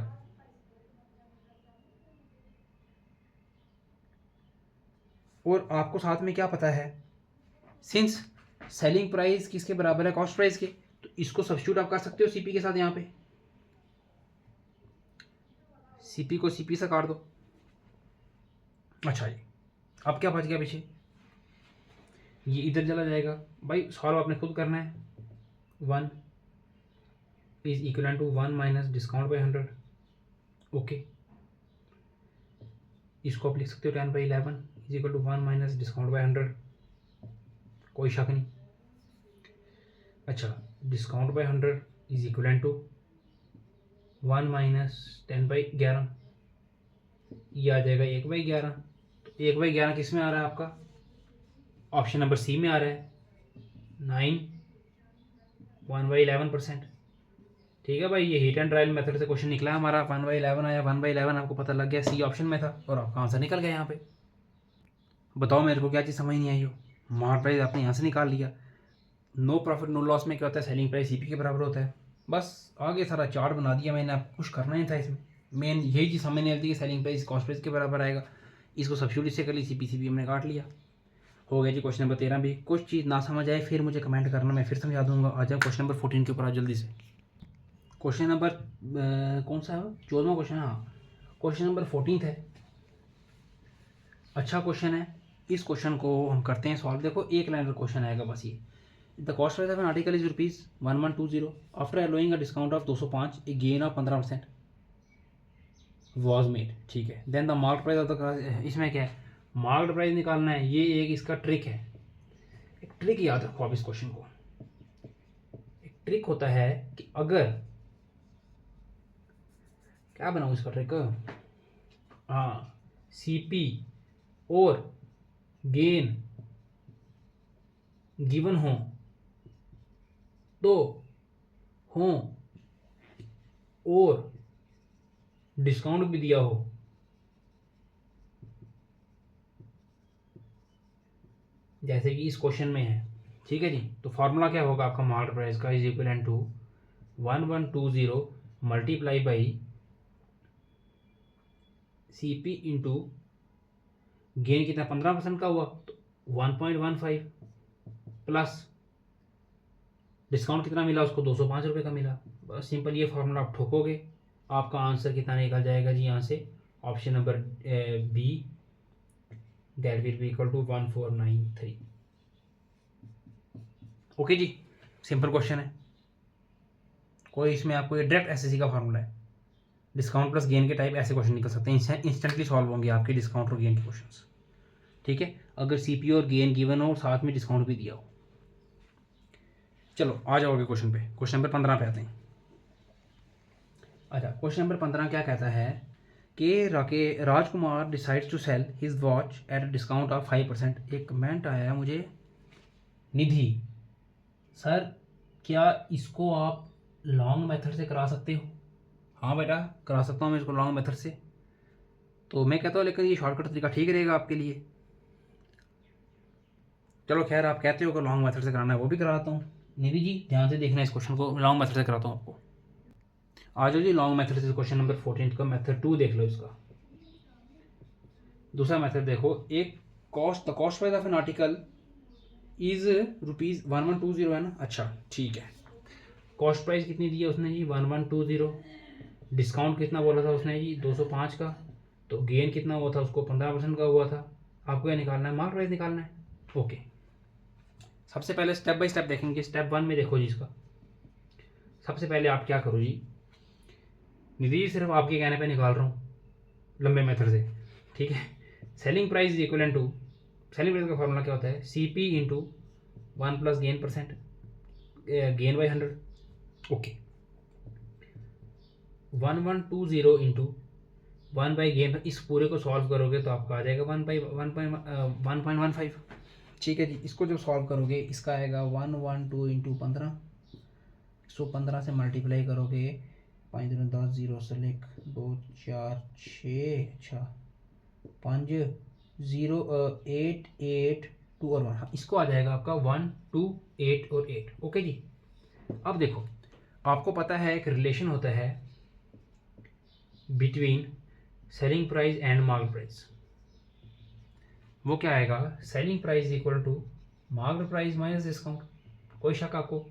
और आपको साथ में क्या पता है, सिंस सेलिंग प्राइस किसके बराबर है? कॉस्ट प्राइस के। तो इसको सब्स्टिट्यूट आप कर सकते हो CP के साथ। यहाँ पे CP को CP से काट दो। अच्छा जी, अब क्या बच गया पीछे? ये इधर चला जाएगा भाई, सॉल्व आपने खुद करना है। 1 is equal to 1 minus discount by 100। Okay, इसको आप लिख सकते हो 10/11 is equal to 1 minus discount by 100। कोई शक नहीं। अच्छा, discount by 100 is equal to 1 minus 10/11, ये आ जाएगा 1/11। तो 1/11 किस में आ रहा है आपका? ऑप्शन नंबर C में आ रहा है, 9 1/11%। ठीक है भाई, ये हीट एंड ट्रायल मेथड से क्वेश्चन निकला हमारा। 1/11 आया, 1/11 आपको पता लग गया, C ऑप्शन में था और आपका आंसर निकल गया यहाँ पे। बताओ मेरे को क्या चीज़ समझ नहीं आई हो? मार्क प्राइस आपने यहाँ से निकाल लिया। नो प्रॉफिट नो लॉस में क्या होता है? सेलिंग प्राइस CP के बराबर होता है। बस आगे सारा चार्ट बना दिया मैंने, आपको कुछ करना नहीं था इसमें। मेन यही चीज़ समझ नहीं आती कि सेलिंग प्राइस कॉस्ट प्राइस के बराबर आएगा। इसको सब्स्टिट्यूट इससे कर ली, CP हमने काट लिया। हो गया जी क्वेश्चन नंबर 13 भी। कुछ चीज़ ना समझ आए फिर मुझे कमेंट करना, मैं फिर समझा दूंगा। आ जाओ क्वेश्चन नंबर 14 के ऊपर, आ जल्दी से। क्वेश्चन नंबर कौन सा है? 14वां क्वेश्चन। हाँ, क्वेश्चन नंबर 14 है। अच्छा क्वेश्चन है, इस क्वेश्चन को हम करते हैं सॉल्व। देखो एक लाइन का क्वेश्चन आएगा बस ये। The cost price of an article is ₹1120 after allowing a discount of 205 a gain of 15% was made. ठीक है, then the mark price of the, इसमें क्या है? मार्क्ड प्राइस निकालना है। ये एक इसका ट्रिक है, एक ट्रिक याद रखो आप इस क्वेश्चन को। एक ट्रिक होता है कि अगर, क्या बनाऊं इसका ट्रिक? हाँ, CP और गेन गिवन हो तो हो और डिस्काउंट भी दिया हो, जैसे कि इस क्वेश्चन में है। ठीक है जी, तो फॉर्मूला क्या होगा आपका मार्केट प्राइस का? Is equal to 1120 multiply by CP into gain कितना? 15% का हुआ तो 1.15 प्लस डिस्काउंट कितना मिला उसको? 205 रुपये का मिला। बस सिंपल ये फॉर्मूला आप ठोकोगे, आपका आंसर कितना निकल जाएगा जी यहाँ से? Option number B, that will be equal to 1493। Okay जी, सिंपल क्वेश्चन है। कोई इसमें आपको ये डायरेक्ट SSC का फॉर्मूला है। डिस्काउंट प्लस गेन के टाइप ऐसे क्वेश्चन निकल सकते हैं, इंस्टेंटली सॉल्व होंगे आपके डिस्काउंट और गेन के क्वेश्चंस। ठीक है, अगर CP और गेन गिवन हो और साथ में डिस्काउंट भी दिया हो। चलो आ जाओगे क्वेश्चन पे, क्वेश्चन नंबर 15 पे आते हैं। अच्छा, क्वेश्चन नंबर 15 क्या कहता है कि Rajkumar decides to sell his watch at a discount of 5%। एक कमेंट आया है मुझे, निधि सर क्या इसको आप लॉन्ग मेथड से करा सकते हो? हाँ बेटा करा सकता हूँ मैं इसको लॉन्ग मेथड से, तो मैं कहता हूँ लेकिन ये शॉर्टकट तरीका ठीक रहेगा आपके लिए। चलो खैर आप कहते हो कि लॉन्ग मेथड से कराना है, वो भी कराता हूँ। निधि जी ध्यान से देखना इस क्वेश्चन को, लॉन्ग मेथड से कराता हूँ आपको। आ जाओ जी लॉन्ग मेथड से, क्वेश्चन नंबर 14 का मेथड 2 देख लो इसका। दूसरा मेथड देखो, एक the cost price of an article is ₹1120 है ना। अच्छा ठीक है, कॉस्ट प्राइस कितनी दी है उसने जी 1120, डिस्काउंट कितना बोला था उसने जी 205 का, तो गेन कितना हुआ था उसको 15% का हुआ था। आपको क्या निकालना है? मार्क प्राइस निकालना है। ओके, सबसे पहले स्टेप बाय स्टेप देखेंगे। स्टेप 1 में देखो जी इसका, सबसे पहले आप क्या करो जी, निधि जी सिर्फ आपके कहने पे निकाल रहा हूँ लंबे मेथड से, ठीक है। Selling price is equal to, selling price का फॉर्मूला क्या होता है? CP into 1 plus gain percent, gain by 100। Okay, 1120 into 1 by gain, इस पूरे को सॉल्व करोगे तो आपका आ जाएगा 1.15। ठीक है जी, इसको जब सॉल्व करोगे इसका आएगा 112 इंटू 15, 115 से मल्टीप्लाई करोगे 5 दूनी 10, 0 से लिख 2 4 6, अच्छा 5 0 8 8 2 और 1, इसको आ जाएगा आपका 1 2 8 और 8। ओके जी, अब देखो आपको पता है एक रिलेशन होता है between selling price and market price. वो क्या आएगा? Selling price equal to market price minus discount. कोई शक आपको?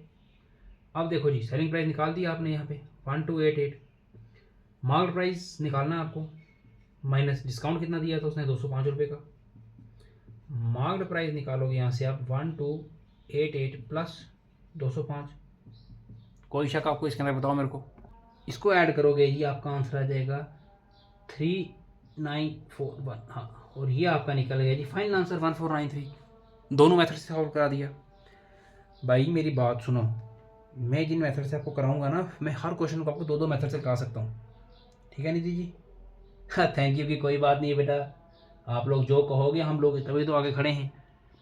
अब देखो जी, सेलिंग प्राइस निकाल दिया आपने यहाँ पे 1288, मार्केट प्राइस निकालना है आपको, माइनस डिस्काउंट कितना दिया था उसने 205 रुपये का। मार्केट प्राइस निकालोगे यहाँ से आप 1288 प्लस 205। कोई शक आपको इसके अंदर? बताओ मेरे को। इसको ऐड करोगे जी आपका आंसर आ जाएगा 3941। हाँ, और ये आपका निकल गया जी फाइनल आंसर 1493। दोनों मेथड से सॉल्व करा दिया। भाई मेरी बात सुनो, मैं जिन मेथड से आपको कराऊंगा ना, मैं हर क्वेश्चन को आपको 2 मेथड से करा सकता हूँ, ठीक है निधि जी? हाँ थैंक यू की कोई बात नहीं है बेटा, आप लोग जो कहोगे हम लोग तभी तो आगे खड़े हैं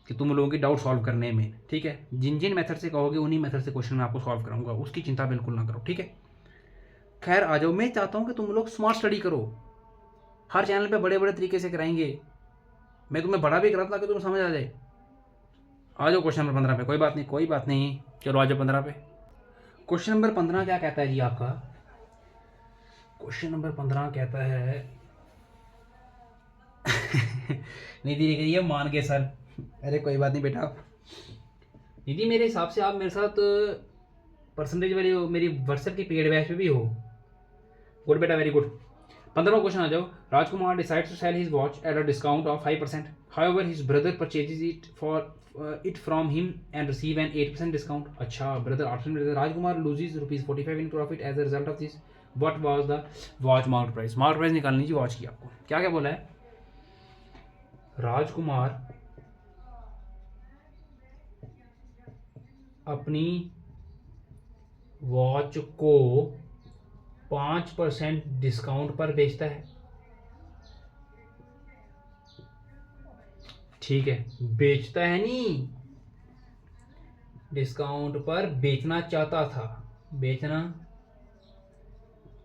कि तुम लोगों की डाउट सॉल्व करने में, ठीक है। जिन जिन मेथड से कहोगे उन्हीं मेथड से क्वेश्चन मैं आपको सॉल्व कराऊंगा, उसकी चिंता बिल्कुल ना करो, ठीक है। खैर आ जाओ, मैं चाहता हूँ कि तुम लोग स्मार्ट स्टडी करो, हर चैनल पे बड़े बड़े तरीके से कराएंगे, मैं तुम्हें बड़ा भी कराता ताकि तुम्हें समझ आ जाए। आ जाओ क्वेश्चन नंबर 15 पे, कोई बात नहीं कोई बात नहीं, चलो आ जाओ 15 पे। क्वेश्चन नंबर 15 क्या कहता है जी आपका? क्वेश्चन नंबर 15 कहता है निधि लिख रही है मान के सर। अरे कोई बात नहीं बेटा, निधि मेरे हिसाब से आप मेरे साथ परसेंटेज वाली मेरी व्हाट्सएप की पेड बैच पे भी हो। गुड बेटा, वेरी गुड। 15वां क्वेश्चन आ जाओ। Rajkumar decides to sell his watch at a discount of 5%। However his brother purchases it from him and receive an 8% discount. अच्छा, ब्रदर 8% देता है। Rajkumar loses ₹45 in profit as a result of this. What was the watch market price? Market price निकालनी चाहिए watch की आपको। क्या क्या बोला है? राजकुमार अपनी वॉच को 5% डिस्काउंट पर बेचता है। ठीक है, बेचता है नहीं, डिस्काउंट पर बेचना चाहता था, बेचना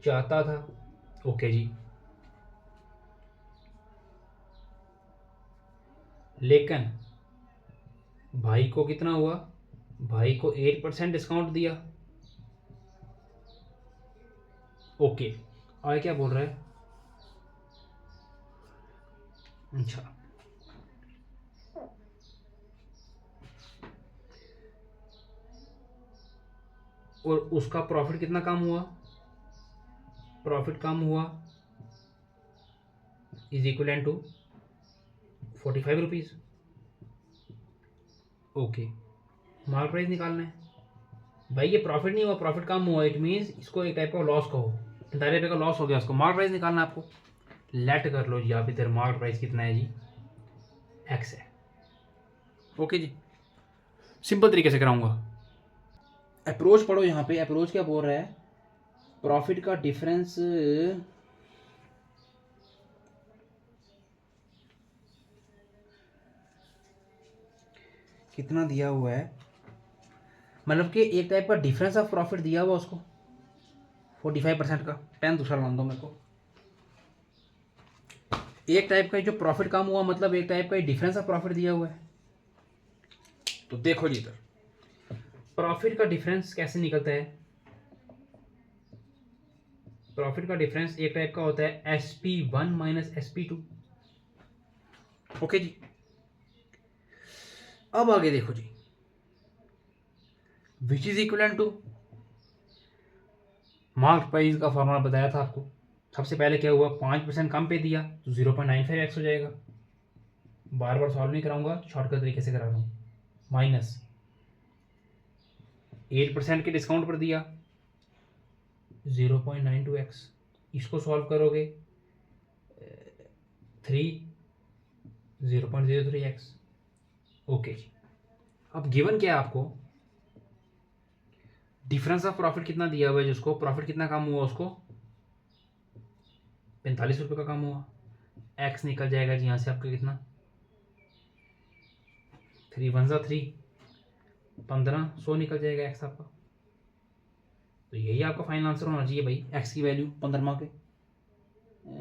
चाहता था। ओके जी, लेकिन भाई को कितना हुआ? भाई को 8% डिस्काउंट दिया। ओके, और क्या बोल रहा है? अच्छा, और उसका प्रॉफिट कितना कम हुआ? प्रॉफिट कम हुआ is equal to 45 rupees. Okay, market price निकालना है। भाई ये प्रॉफिट नहीं हुआ, प्रॉफिट कम हुआ, इट मीन्स इसको एक टाइप का लॉस कहो, 45 रुपये का लॉस हो गया उसको। मार्केट प्राइस निकालना है आपको। लेट कर लो जी आप इधर, मार्केट प्राइस कितना है जी? X है। ओके जी, सिंपल तरीके से कराऊंगा। अप्रोच पढ़ो यहाँ पे, अप्रोच क्या बोल रहा है, प्रॉफिट का डिफरेंस कितना दिया हुआ है, मतलब कि एक टाइप का डिफरेंस ऑफ प्रॉफिट दिया हुआ उसको 45% का। पेन दूसरा मान दो मेरे को। एक टाइप का जो प्रॉफिट कम हुआ मतलब एक टाइप का डिफरेंस ऑफ प्रॉफिट दिया हुआ है। तो देखो जी इधर प्रॉफिट का डिफरेंस कैसे निकलता है। प्रॉफिट का डिफरेंस एक टाइप का होता है SP1 माइनस SP2। ओके जी, अब आगे देखो जी, which is equal to mark price का फॉर्मूला बताया था आपको। सबसे पहले क्या हुआ, 5% कम पे दिया तो 0.95x हो जाएगा। बार बार सॉल्व नहीं कराऊंगा, शॉर्टकट तरीके से करा रहा हूँ। माइनस 8% के डिस्काउंट पर दिया 0.92x, इसको सॉल्व करोगे 0.03x। ओके जी, अब गिवन क्या है आपको, डिफरेंस ऑफ प्रॉफिट कितना दिया हुआ है, जिसको प्रॉफिट कितना कम हुआ उसको 45 रुपये का कम हुआ। एक्स निकल जाएगा जी यहाँ से आपका कितना, 3 1 3, 1500 निकल जाएगा एक्स आपका। तो यही आपका फाइनल आंसर होना चाहिए भाई, एक्स की वैल्यू 15 के।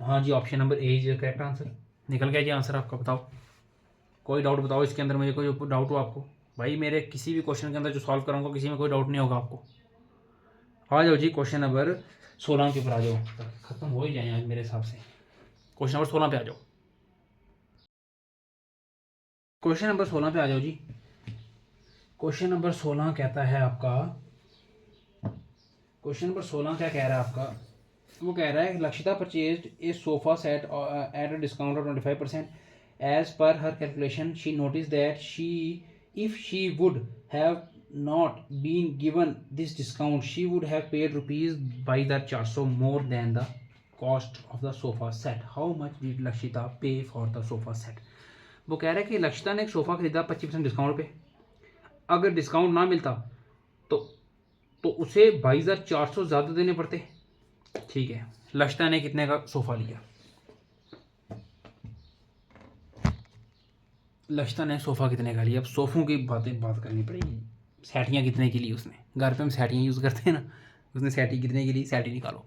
हाँ जी, option number A is correct answer. निकल गया जी आंसर आपका। बताओ कोई डाउट बताओ इसके अंदर, मुझे कोई डाउट हो आपको। भाई मेरे किसी भी क्वेश्चन के अंदर जो सॉल्व करूँगा किसी में कोई डाउट नहीं होगा आपको। आ जाओ जी क्वेश्चन नंबर 16 के ऊपर आ जाओ, खत्म हो ही जाए आज मेरे हिसाब से। क्वेश्चन नंबर 16 पे आ जाओ। क्वेश्चन नंबर 16 पे आ जाओ जी। क्वेश्चन नंबर 16 कहता है आपका, क्वेश्चन नंबर 16 क्या कह रहा है आपका, वो कह रहा है Lakshita purchased a sofa set at a discount of 25%। As per her calculation she notice that she if she would have not been given this discount she would have paid rupees by the 400 more than the cost of the sofa set. How much did Lakshita pay for the sofa set? वो कह रहा है कि लक्षिता ने एक sofa खरीदा 25% discount पे। अगर डिस्काउंट ना मिलता तो उसे 22,400 ज़्यादा देने पड़ते। ठीक है, लक्षिता ने कितने का सोफ़ा लिया, लक्षिता ने सोफ़ा कितने का लिया। अब सोफ़ों की बात करनी पड़ेगी। सैटियाँ कितने की ली उसने, घर पे हम सैटियाँ यूज़ करते हैं ना, उसने सैटी कितने की ली, सैटी निकालो।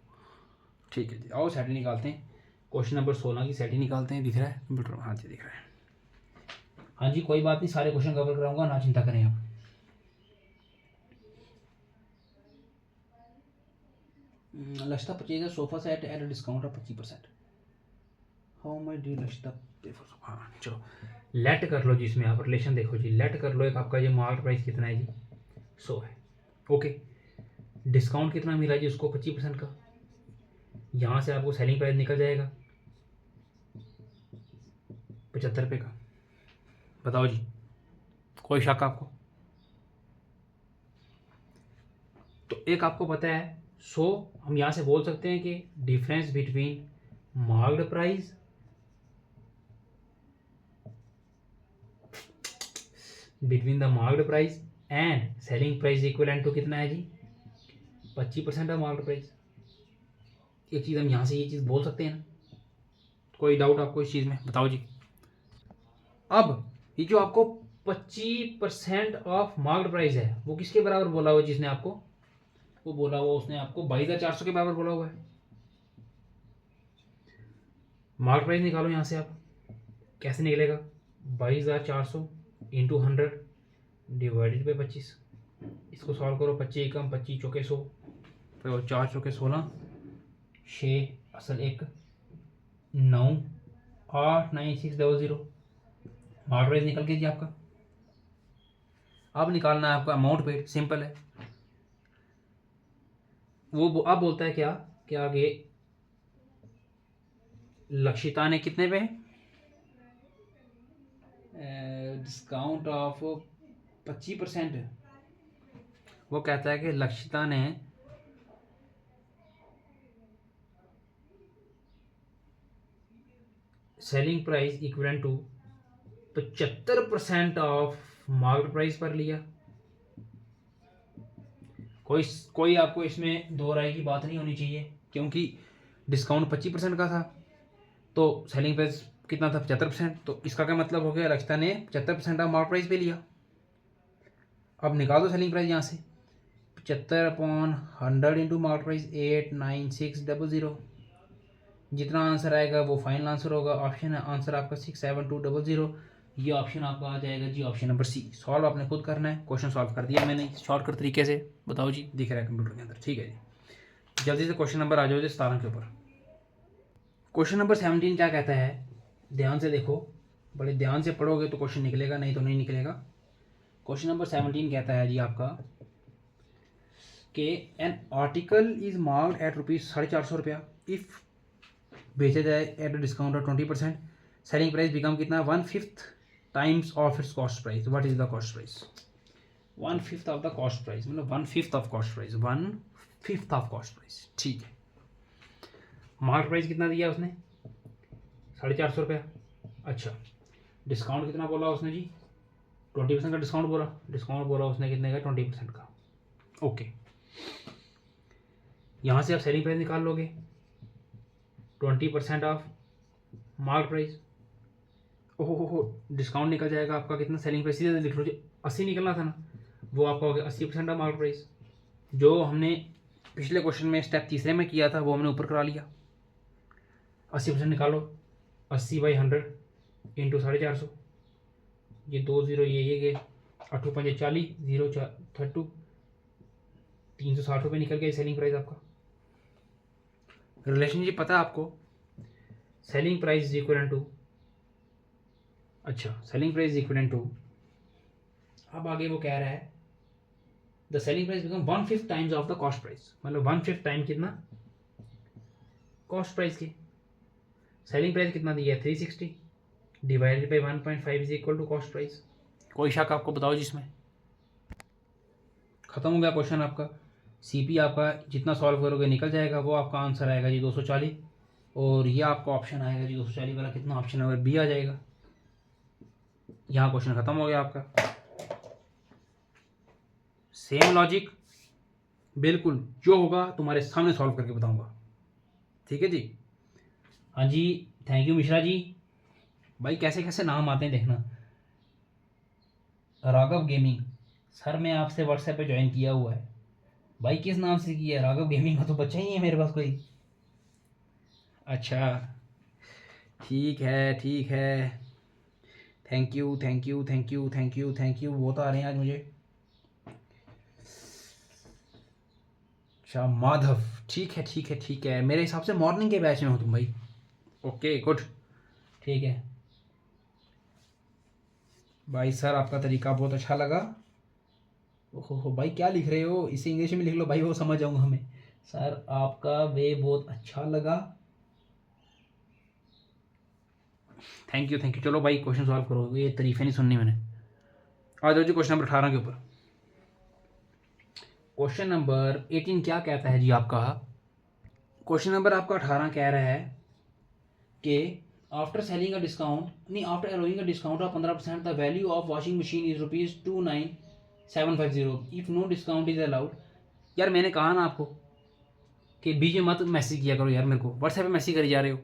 ठीक है जी, आओ सैटी निकालते हैं। क्वेश्चन नंबर 16 की सैटी निकालते हैं। दिख रहा है कंप्यूटर में? हाँ जी दिख रहा है। हाँ जी कोई बात नहीं, सारे क्वेश्चन कवर कराऊंगा, ना चिंता करें आप। Lakshita purchase sofa set eight discount of 25%। How much did Lakshita पे फॉर सोफा। हाँ चलो लेट कर लो जी, इसमें आप रिलेशन देखो जी, लेट कर लो। एक आपका ये मार्केट प्राइस कितना है जी, 100 है। ओके, डिस्काउंट कितना मिला जी उसको, 25% का। यहाँ से आपको सेलिंग प्राइस निकल जाएगा 75 रुपये का। बताओ जी कोई शक आपको? तो एक आपको पता है, सो हम यहाँ से बोल सकते हैं कि difference between marked price the marked price and selling price equivalent to कितना है जी, 25% ऑफ मार्क्ड प्राइस। एक चीज़ हम यहाँ से ये चीज़ बोल सकते हैं ना। कोई डाउट आपको इस चीज़ में? बताओ जी। अब ये जो आपको 25% ऑफ मार्क्ड प्राइस है वो किसके बराबर बोला हुआ जिसने आपको, वो बोला हुआ उसने आपको 22,400 के बराबर बोला हुआ है। मार्केट प्राइस निकालो यहाँ से आप, कैसे निकलेगा, 22,400 इंटू 100 डिवाइडेड बाई 25। इसको सॉल्व करो, 25 कम 25 चौके 100, फिर 4 चौके 16, 6 असल 1 9 8 9 6 0 मार्केट प्राइस निकल गया जी आपका। अब निकालना है आपका अमाउंट पेड, सिंपल है। वो अब बोलता है क्या, क्या आगे लक्षिता ने कितने पे डिस्काउंट ऑफ 25%। वो कहता है कि लक्षिता ने selling price equivalent to 75% of market price पर लिया कोई कोई आपको इसमें दो राय की बात नहीं होनी चाहिए, क्योंकि डिस्काउंट 25% का था तो सेलिंग प्राइस कितना था 75%, तो इसका क्या मतलब हो गया, रक्षिता ने 75% ऑफ मार्क प्राइस पे लिया। अब निकाल दो सेलिंग प्राइस यहाँ से, 75/100 इंटू मार्क प्राइस 89600, जितना आंसर आएगा वो फाइनल आंसर होगा। ऑप्शन है आंसर आपका 67200, ये ऑप्शन आपका आ जाएगा जी ऑप्शन नंबर सी। सॉल्व आपने खुद करना है, क्वेश्चन सॉल्व कर दिया मैंने शॉर्टकट तरीके से, बताओ जी, दिख रहा है कंप्यूटर के अंदर, ठीक है जी। जल्दी से क्वेश्चन नंबर आ जाओ जी 17 के ऊपर। क्वेश्चन नंबर 17 क्या कहता है, ध्यान से देखो, बड़े ध्यान से पढ़ोगे तो क्वेश्चन निकलेगा, नहीं तो नहीं निकलेगा। क्वेश्चन नंबर 17 कहता है जी आपका कि an article is marked at ₹450 if बेचा जाए at discount of 20%, selling price become कितना 1/5 times of its cost price. What is the cost price? 1/5 of the cost price, मतलब 1/5 of cost price, 1/5 of cost price, ठीक है। Mark price कितना दिया उसने? 450 रुपया। अच्छा, डिस्काउंट कितना बोला उसने जी? 20% का डिस्काउंट बोला, उसने कितने का? 20% का। ओके, यहाँ से आप सेलिंग प्राइस निकाल लोगे, 20% ऑफ मार्क प्राइस। ओहो, डिस्काउंट निकल जाएगा आपका कितना? सेलिंग प्राइस सीधे लिख लो जी, 80 निकलना था ना, वो आपका हो गया 80% ऑफ मार्क प्राइस। जो हमने पिछले क्वेश्चन में स्टेप तीसरे में किया था वो हमने ऊपर करा लिया। 80% निकालो, 80/100 इंटू 450, ये 2 0 ये गए, 8 5 40, 0 32, 360 रुपये निकल गया सेलिंग प्राइस आपका। रिलेशनशिप पता है आपको? Selling price is equal to, अच्छा selling price is equal to, अब आगे वो कह रहा है the selling price become 1/5 times of the cost price, मतलब 1/5 टाइम कितना? कॉस्ट प्राइस की। सेलिंग प्राइस कितना दिया है? 360 divided by 1.5 is equal to cost price. कोई शक आपको? बताओ जिसमें खत्म हो गया क्वेश्चन आपका। सीपी आपका जितना सॉल्व करोगे निकल जाएगा, वो आपका आंसर आएगा जी 240, और ये आपका ऑप्शन आएगा जी 240 वाला, कितना ऑप्शन नंबर बी आ जाएगा। यहाँ क्वेश्चन खत्म हो गया आपका। सेम लॉजिक, बिल्कुल जो होगा तुम्हारे सामने सॉल्व करके बताऊंगा, ठीक है जी। हाँ जी, थैंक यू मिश्रा जी। भाई कैसे कैसे नाम आते हैं देखना। राघव गेमिंग, सर मैं आपसे व्हाट्सएप पे ज्वाइन किया हुआ है। भाई किस नाम से किया है? राघव गेमिंग का तो बच्चा ही है मेरे पास कोई। अच्छा, ठीक है ठीक है, thank you thank you thank you thank you thank you, वो तो आ रहे हैं आज मुझे। अच्छा माधव, ठीक है ठीक है ठीक है, मेरे हिसाब से मॉर्निंग के बैच में हो तुम भाई। ओके गुड, ठीक है भाई। सर आपका तरीका बहुत अच्छा लगा। ओहो भाई क्या लिख रहे हो? इसे इंग्लिश में लिख लो भाई, वो समझ जाऊंगा हमें। सर आपका वे बहुत अच्छा लगा, थैंक यू। चलो भाई क्वेश्चन सॉल्व करो, ये तारीफें नहीं सुननी मैंने। आ जाओ जी क्वेश्चन नंबर 18 के ऊपर। क्वेश्चन नंबर 18 क्या कहता है जी आपका? क्वेश्चन नंबर आपका 18 कह रहा है कि आफ्टर सेलिंग अ डिस्काउंट, नहीं after allowing a discount of 15% the value of washing machine is ₹29750 if no discount is allowed. यार मैंने कहा ना आपको कि बीच में मत मैसेज किया करो यार, मेरे को व्हाट्सएप पे मैसेज करी जा रहे हो।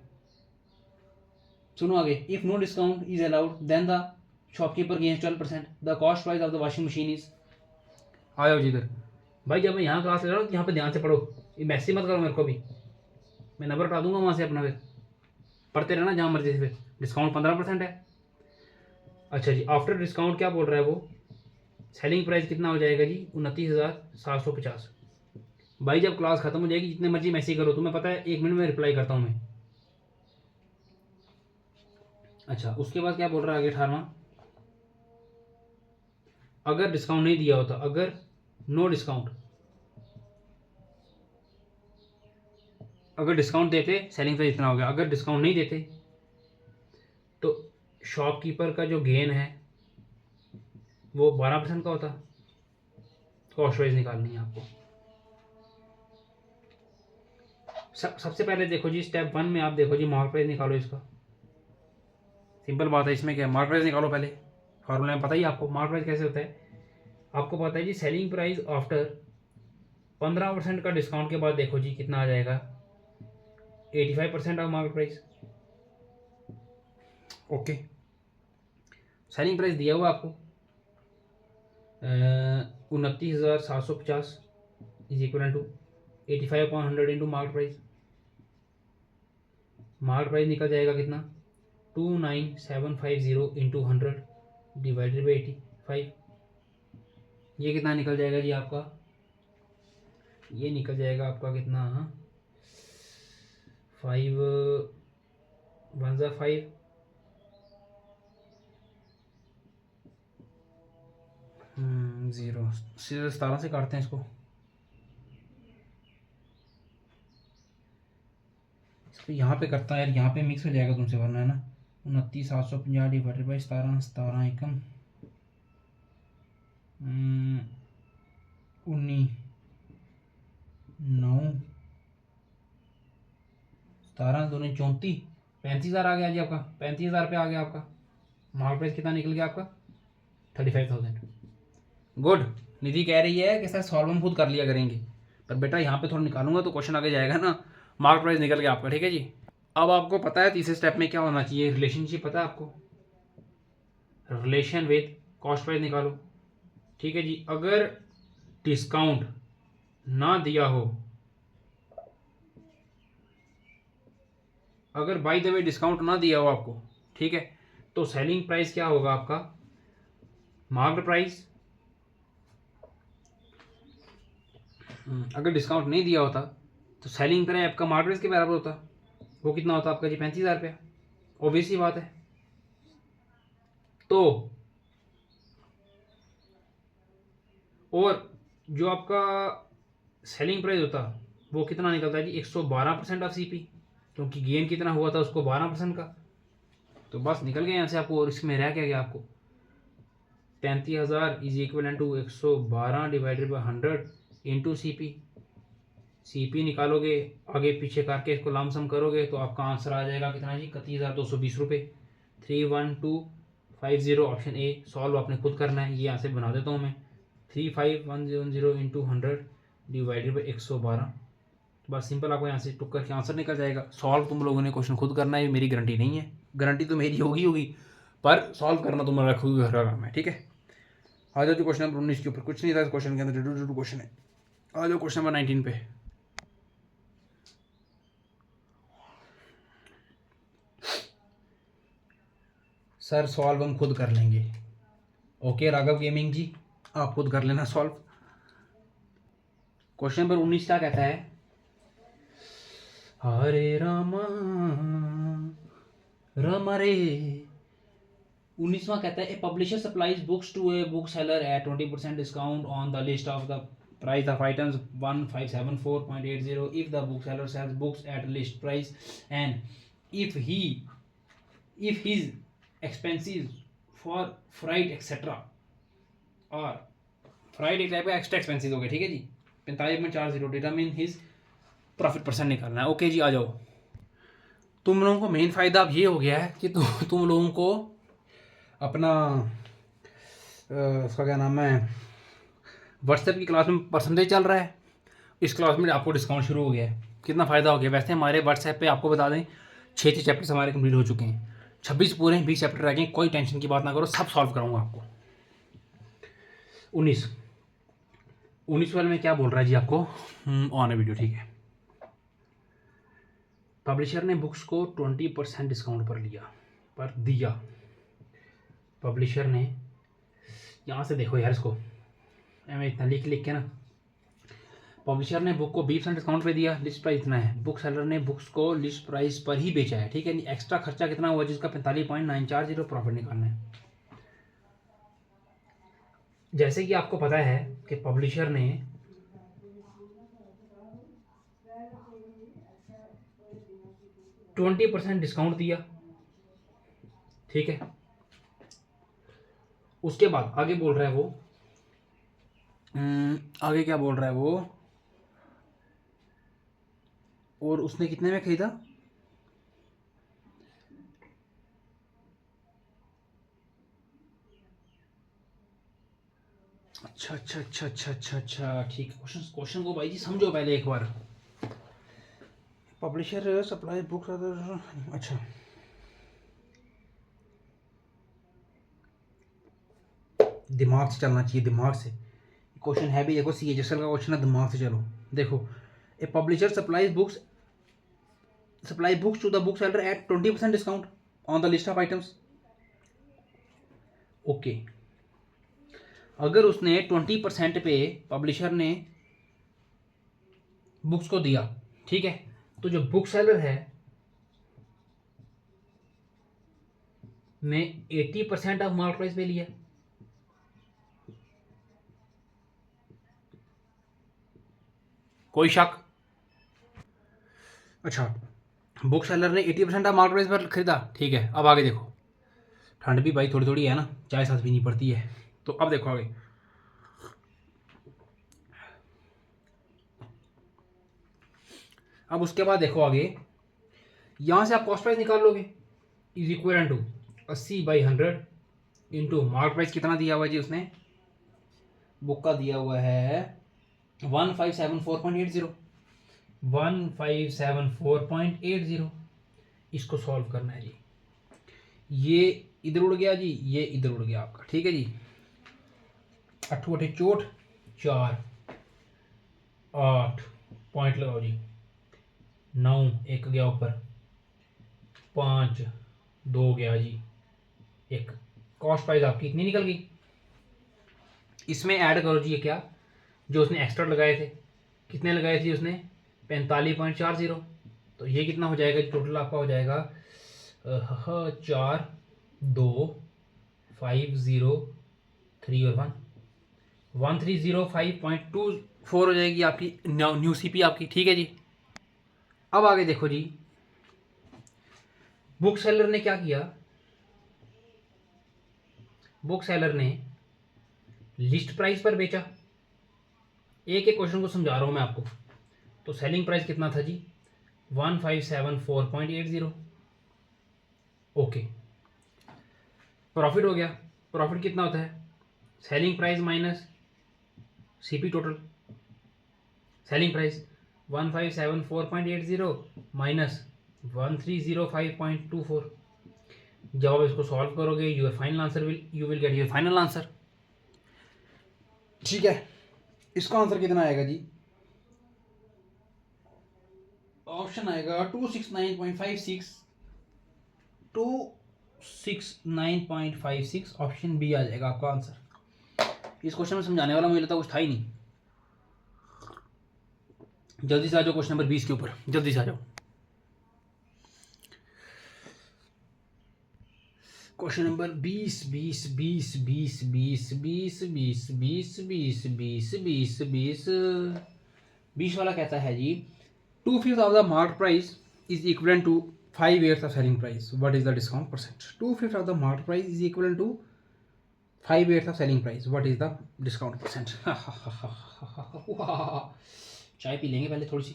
सुनो आगे, if no discount is allowed then the shopkeeper gains 12%, the cost price of the washing machine is. आ जाओ जी इधर भाई, जब मैं यहाँ क्लास ले रहा हूँ यहाँ पे ध्यान से पढ़ो, ये मैसेज मत करो मेरे को भी, मैं नंबर हटा दूंगा वहाँ से अपना, फिर पढ़ते रहना जहाँ मर्जी से। फिर डिस्काउंट 15% है। अच्छा जी, आफ्टर डिस्काउंट क्या बोल रहा है वो? सेलिंग प्राइस कितना हो जाएगा जी? 29,750। भाई जब क्लास खत्म हो जाएगी जितने मर्जी मैसेज करो, तुम्हें पता है 1 मिनट में रिप्लाई करता हूँ मैं। अच्छा उसके बाद क्या बोल रहा है आगे 18वां? अगर डिस्काउंट नहीं दिया होता, अगर नो डिस्काउंट, अगर डिस्काउंट देते सेलिंग प्राइस इतना हो गया, अगर डिस्काउंट नहीं देते तो शॉपकीपर का जो गेन है वो 12% का होता। कॉस्ट प्राइस निकालनी है आपको। सबसे पहले देखो जी स्टेप 1 में आप देखो जी मार्क प्राइस निकालो इसका, सिंपल बात है। इसमें क्या है, मार्क प्राइस निकालो पहले, फॉर्मूला में पता ही आपको मार्क प्राइस कैसे होता है। आपको पता है जी सेलिंग प्राइस आफ्टर 15% का डिस्काउंट के बाद देखो जी कितना आ जाएगा, 85% of market price. Okay, selling price दिया हुआ आपको 29,750 is equal to 85/100 into market price. Market price निकल जाएगा कितना, 29,750 इंटू 100 डिवाइडेड बाई 85। ये कितना निकल जाएगा जी आपका, ये निकल जाएगा आपका कितना, 5 1 ज़ा 5, ज़ीरो, 17 से काटते हैं इसको यहाँ पे करता है यार, यहाँ पे मिक्स हो जाएगा तुमसे, वरना है ना। 29,750 डिवाइडेड बाई 17, 17 एकम 19, 9, 17 2 34, 35,000 आ गया जी आपका, 35,000 रुपये आ गया आपका। मार्केट प्राइस कितना निकल गया आपका, 35,000। गुड। निधि कह रही है कि सर सॉल्व हम खुद कर लिया करेंगे, पर बेटा यहाँ पे थोड़ा निकालूंगा तो क्वेश्चन आगे जाएगा ना। मार्केट प्राइस निकल गया आपका, ठीक है जी। अब आपको पता है तीसरे स्टेप में क्या होना चाहिए, रिलेशनशिप पता है आपको, रिलेशन विद कॉस्ट प्राइस निकालो, ठीक है जी। अगर डिस्काउंट ना दिया हो, अगर बाय द वे डिस्काउंट ना दिया हो आपको, ठीक है, तो सेलिंग प्राइस क्या होगा आपका, मार्केट प्राइस। अगर डिस्काउंट नहीं दिया होता तो सेलिंग प्राइस आपका मार्केट प्राइस के बराबर होता। वो कितना होता आपका जी, 35,000 रुपया। ऑब्वियस सी बात है। तो और जो आपका सेलिंग प्राइस होता वो कितना निकलता है जी, 112% ऑफ सीपी, क्योंकि गेन कितना हुआ था उसको 12% का। तो बस निकल गया यहाँ से आपको, और इसमें रह क्या गया आपको, 35,000 is equal to 112 divided by 100 into CP निकालोगे, आगे पीछे करके इसको लामसम करोगे तो आपका आंसर आ जाएगा कितना जी, 31,220 रुपये। 31250 ऑप्शन ए। सॉल्व आपने खुद करना है, ये यहाँ से बना देता हूँ मैं, 35,100 इंटू 100 डिवाइडेड बाई 112। बस सिंपल आपको यहाँ से टुक करके आंसर निकल जाएगा। सॉल्व तुम लोगों ने क्वेश्चन खुद करना है, मेरी गारंटी नहीं है, गारंटी तो मेरी होगी पर सॉल्व करना तुम्हारा खुद घर का काम है, ठीक है। आ जाओ, जो क्वेश्चन नंबर 19 के ऊपर कुछ नहीं था, इस क्वेश्चन के अंदर क्वेश्चन है। आ जाओ क्वेश्चन नंबर 19 पे। सर सॉल्व हम खुद कर लेंगे। ओके राघव गेमिंग जी, आप खुद कर लेना सॉल्व। क्वेश्चन नंबर 19 क्या कहता है, हरे रामा रामा रे। 19वां कहता है, a publisher supplies books to a book seller at 20% discount on the list of the price of items 1574.80 if the bookseller sells books at list price and if his expenses for freight etc और fried एक type का extra expenses हो गए, ठीक है जी। 45.40 determine his profit percent निकालना है। Okay जी, आ जाओ। तुम लोगों को मेन फ़ायदा अब ये हो गया है कि तुम लोगों को अपना उसका क्या नाम है, व्हाट्सएप की क्लास में परसेंटेज चल रहा है, इस क्लास में आपको डिस्काउंट शुरू हो गया है। कितना फ़ायदा हो गया। वैसे हमारे व्हाट्सएप पे आपको बता दें 6 चैप्टर्स हमारे कंप्लीट हो चुके हैं, 26 पूरे 20 चैप्टर रह गए। कोई टेंशन की बात ना करो, सब सॉल्व कराऊंगा आपको। 19 वाले में क्या बोल रहा है जी आपको, ऑन है वीडियो, ठीक है। पब्लिशर ने बुक्स को 20% डिस्काउंट पर दिया। पब्लिशर ने, यहाँ से देखो यार इसको, मैं इतना लिख के ना, पब्लिशर ने बुक को 20% डिस्काउंट पे दिया, लिस्ट प्राइस इतना है। बुक सेलर ने बुक्स को लिस्ट प्राइस पर ही बेचा है, ठीक है। एक्स्ट्रा खर्चा कितना हुआ जिसका 45.940 प्रॉफिट निकालना है। जैसे कि आपको पता है कि पब्लिशर ने 20% डिस्काउंट दिया, ठीक है। उसके बाद आगे बोल रहा है वो, आगे क्या बोल रहा है वो, और उसने कितने में खरीदा, अच्छा अच्छा अच्छा अच्छा अच्छा अच्छा, ठीक है। क्वेश्चन क्वेश्चन को भाई जी समझो पहले एक बार। पब्लिशर सप्लाई बुक्स, अच्छा दिमाग से चलना चाहिए, दिमाग से। क्वेश्चन है भी देखो CHSL का क्वेश्चन है, दिमाग से चलो। देखो, a publisher supply books to the bookseller at 20% discount on the list of items. Okay, अगर उसने 20% पे पब्लिशर ने बुक्स को दिया, ठीक है, तो जो बुक सेलर है ने 80% ऑफ मार्केट प्राइस पे लिया। कोई शक? अच्छा, बुक सेलर ने 80% ऑफ मार्केट प्राइस पर खरीदा, ठीक है। अब आगे देखो, ठंड भी भाई थोड़ी थोड़ी है ना, चाय साथ पीनी पड़ती है। तो अब देखो आगे, अब उसके बाद देखो आगे, यहां से आप कॉस्ट प्राइस निकाल लोगे, is equal to 80/100 into market price कितना दिया हुआ है जी उसने, बुक का दिया हुआ है 1574.80, 1574.80। इसको सॉल्व करना है जी। ये इधर उड़ गया जी, ये इधर उड़ गया आपका, ठीक है जी। 8 8 चोट 4 8 पॉइंट लगाओ जी, 9 एक गया ऊपर, 5 2 गया जी, एक। कॉस्ट प्राइस आपकी इतनी निकल गई। इसमें ऐड करो जी ये क्या, जो उसने एक्स्ट्रा लगाए थे, कितने लगाए थे उसने, 45.40। तो ये कितना हो जाएगा, टोटल आपका हो जाएगा 4 2 5 0 3 और 1 1305.24 हो जाएगी आपकी न्यू CP आपकी, ठीक है जी। अब आगे देखो जी, बुक सेलर ने क्या किया, बुक सेलर ने लिस्ट प्राइस पर बेचा। एक एक क्वेश्चन को समझा रहा हूं मैं आपको। तो सेलिंग प्राइस कितना था जी, 1574.80। ओके, प्रॉफिट हो गया। प्रॉफिट कितना होता है, selling price minus CP total. Selling price 1574.80 minus 1305.24। जब आप इसको सॉल्व करोगे, you will get your final answer, ठीक है। इसका आंसर कितना आएगा जी, ऑप्शन आएगा 269.56, 269.56, ऑप्शन बी आ जाएगा आपका आंसर। इस क्वेश्चन में समझाने वाला मुझे लगता है कुछ था ही नहीं। जल्दी से आ जाओ क्वेश्चन नंबर 20 के ऊपर, जल्दी से आ जाओ। क्वेश्चन नंबर 20 20 20 20 20 20 20 20 20 20 20 20 20 वाला कहता है जी, 2/5 of the market price is equal to 5/8 of selling price, what is the discount percent. 2/5 of the market price is equal to 5/8 of selling price, what is the discount percent. चाय पी लेंगे पहले थोड़ी सी,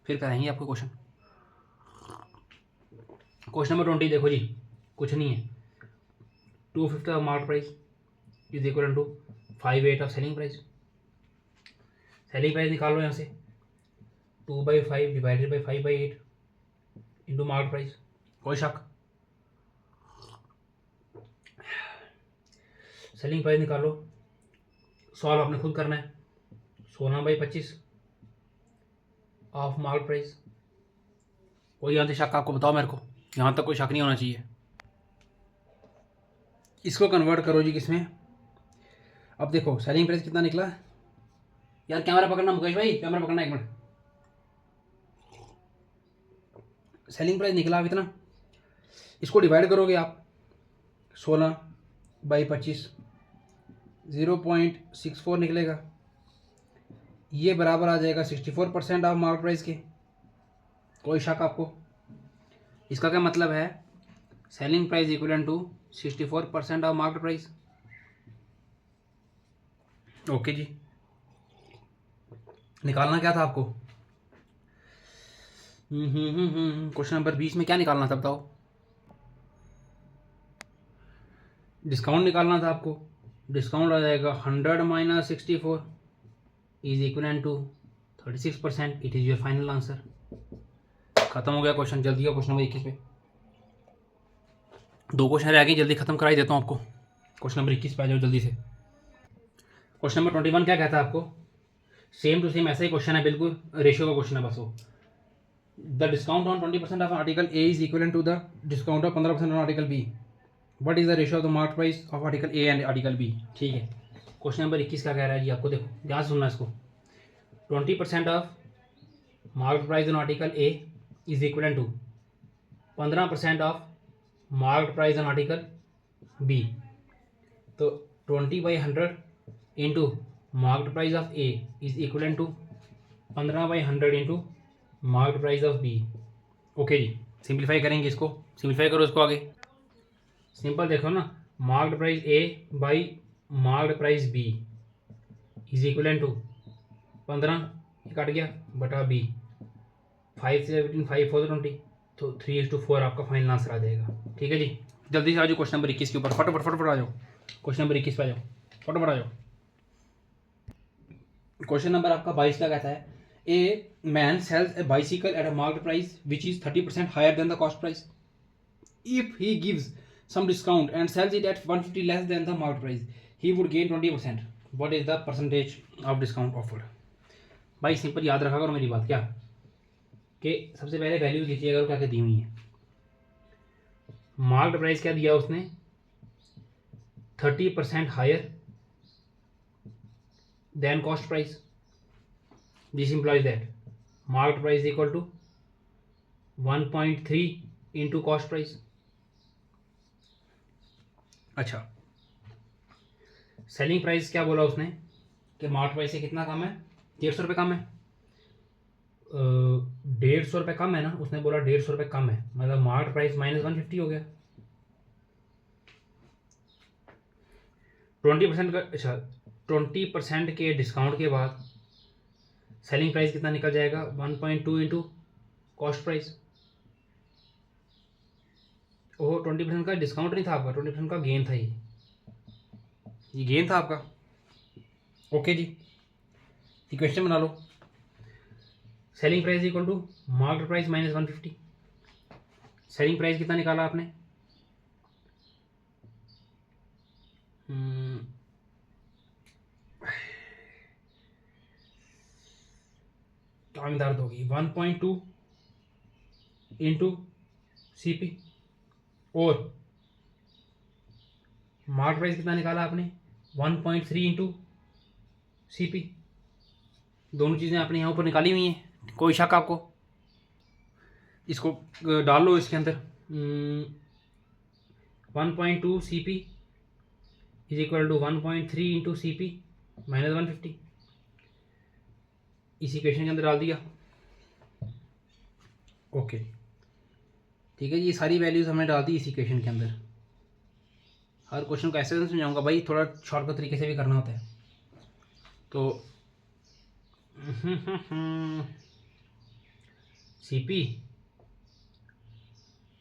फिर कराएंगे आपको क्वेश्चन। क्वेश्चन नंबर 20 देखो जी, कुछ नहीं है, 2/5 of market price is equal to 5/8 of selling price. Selling price निकालो यहाँ से, 2/5 divided by 5/8 into market price. कोई शक? सेलिंग प्राइस निकालो, सॉल्व आपने खुद करना है। 16/25 ऑफ मार्केट प्राइस। कोई यहाँ से शक आपको बताओ मेरे को, यहाँ तक कोई शक नहीं होना चाहिए। इसको कन्वर्ट करो जी किसमें, अब देखो सेलिंग प्राइस कितना निकला यार, कैमरा पकड़ना मुकेश भाई, कैमरा पकड़ना एक मिनट। सेलिंग प्राइस निकला अब इतना, इसको डिवाइड करोगे आप 16/25, 0.64 निकलेगा। ये बराबर आ जाएगा 64% ऑफ मार्केट प्राइस के। कोई शक आपको? इसका क्या मतलब है, selling price equal to 64% of market price. Okay जी, निकालना क्या था आपको, क्वेश्चन नंबर 20 में क्या निकालना था बताओ, डिस्काउंट निकालना था आपको। डिस्काउंट आ जाएगा 100 minus 64 is equal to 36%। It is your final answer. खत्म हो गया क्वेश्चन। जल्दी का क्वेश्चन नंबर 21 पे 2 क्वेश्चन रह गए, जल्दी खत्म करा ही देता हूँ आपको। क्वेश्चन नंबर 21 पे आ जाओ जल्दी से। क्वेश्चन नंबर 21 क्या कहता है आपको? सेम टू सेम ऐसा ही क्वेश्चन है, बिल्कुल रेशियो का क्वेश्चन है बस वो। The discount on 20% off article A is equal to the discount of 15% on article B. What is the ratio of the market price of article A and article B. ठीक है, question number 21 क्या कह रहा है जी आपको? देखो ध्यान से सुनना इसको। 20% of market price on article A is equal to 15% of market price on article B. तो 20/100 into market price of A is equal to 15/100 into market price of B. Okay ji, simplify करेंगे इसको। सिंप्लीफाई करो इसको आगे। Simple देखो ना, market price A by market price B is equal to 15 cut गया बटा बी। 5 से 5 4 20, तो 3:4 आपका फाइनल आंसर आ जाएगा। ठीक है जी, जल्दी से आ जाओ क्वेश्चन नंबर 21 के ऊपर। फटाफट फटाफट आ जाओ। क्वेश्चन नंबर 21 पे आ जाओ, फटाफट आ जाओ। क्वेश्चन नंबर आपका 22 क्या कहता है? A man sells a bicycle at a market price which is 30% higher than the cost price. If he gives some discount and sells it at 150 less than the market price, he would gain 20%. What is the percentage of discount offered? भाई simple याद रखा करो मेरी बात, क्या कि सबसे पहले वैल्यूज लिखिए करो क्या क्या दी हुई है। मार्केट प्राइस क्या दिया उसने? 30% higher than cost price. This implies that market price equal to 1.3 into cost price. अच्छा, सेलिंग प्राइस क्या बोला उसने कि मार्केट प्राइस से कितना कम है? 150 रुपये कम है। 150 रुपये कम है ना, उसने बोला 150 रुपये कम है, मतलब मार्केट प्राइस -150 हो गया। 20% का, अच्छा 20% के डिस्काउंट के बाद सेलिंग प्राइस कितना निकल जाएगा? 1.2 इंटू कॉस्ट प्राइस। ओह 20% का डिस्काउंट नहीं था आपका, 20% का गेन था ये गेन था आपका। ओके जी, इक्वेशन बना लो। Selling price equal to market price -150। Selling price कितना निकाला आपने? क्या मिदारत होगी? 1.2 इंटू सी पी। और मार्केट प्राइस कितना निकाला आपने? 1.3 इंटू सी पी। दोनों चीज़ें आपने यहाँ ऊपर निकाली हुई हैं, कोई शक आपको? इसको डाल लो इसके अंदर। 1.2 C P is equal to 1.3 into C P -150। इस इक्वेशन के अंदर डाल दिया। ओके ठीक है, ये सारी वैल्यूज़ हमने डाल दी इस इक्वेशन के अंदर। हर क्वेश्चन को ऐसे समझाऊंगा भाई, थोड़ा शॉर्टकट तरीके से भी करना होता है। तो सी पी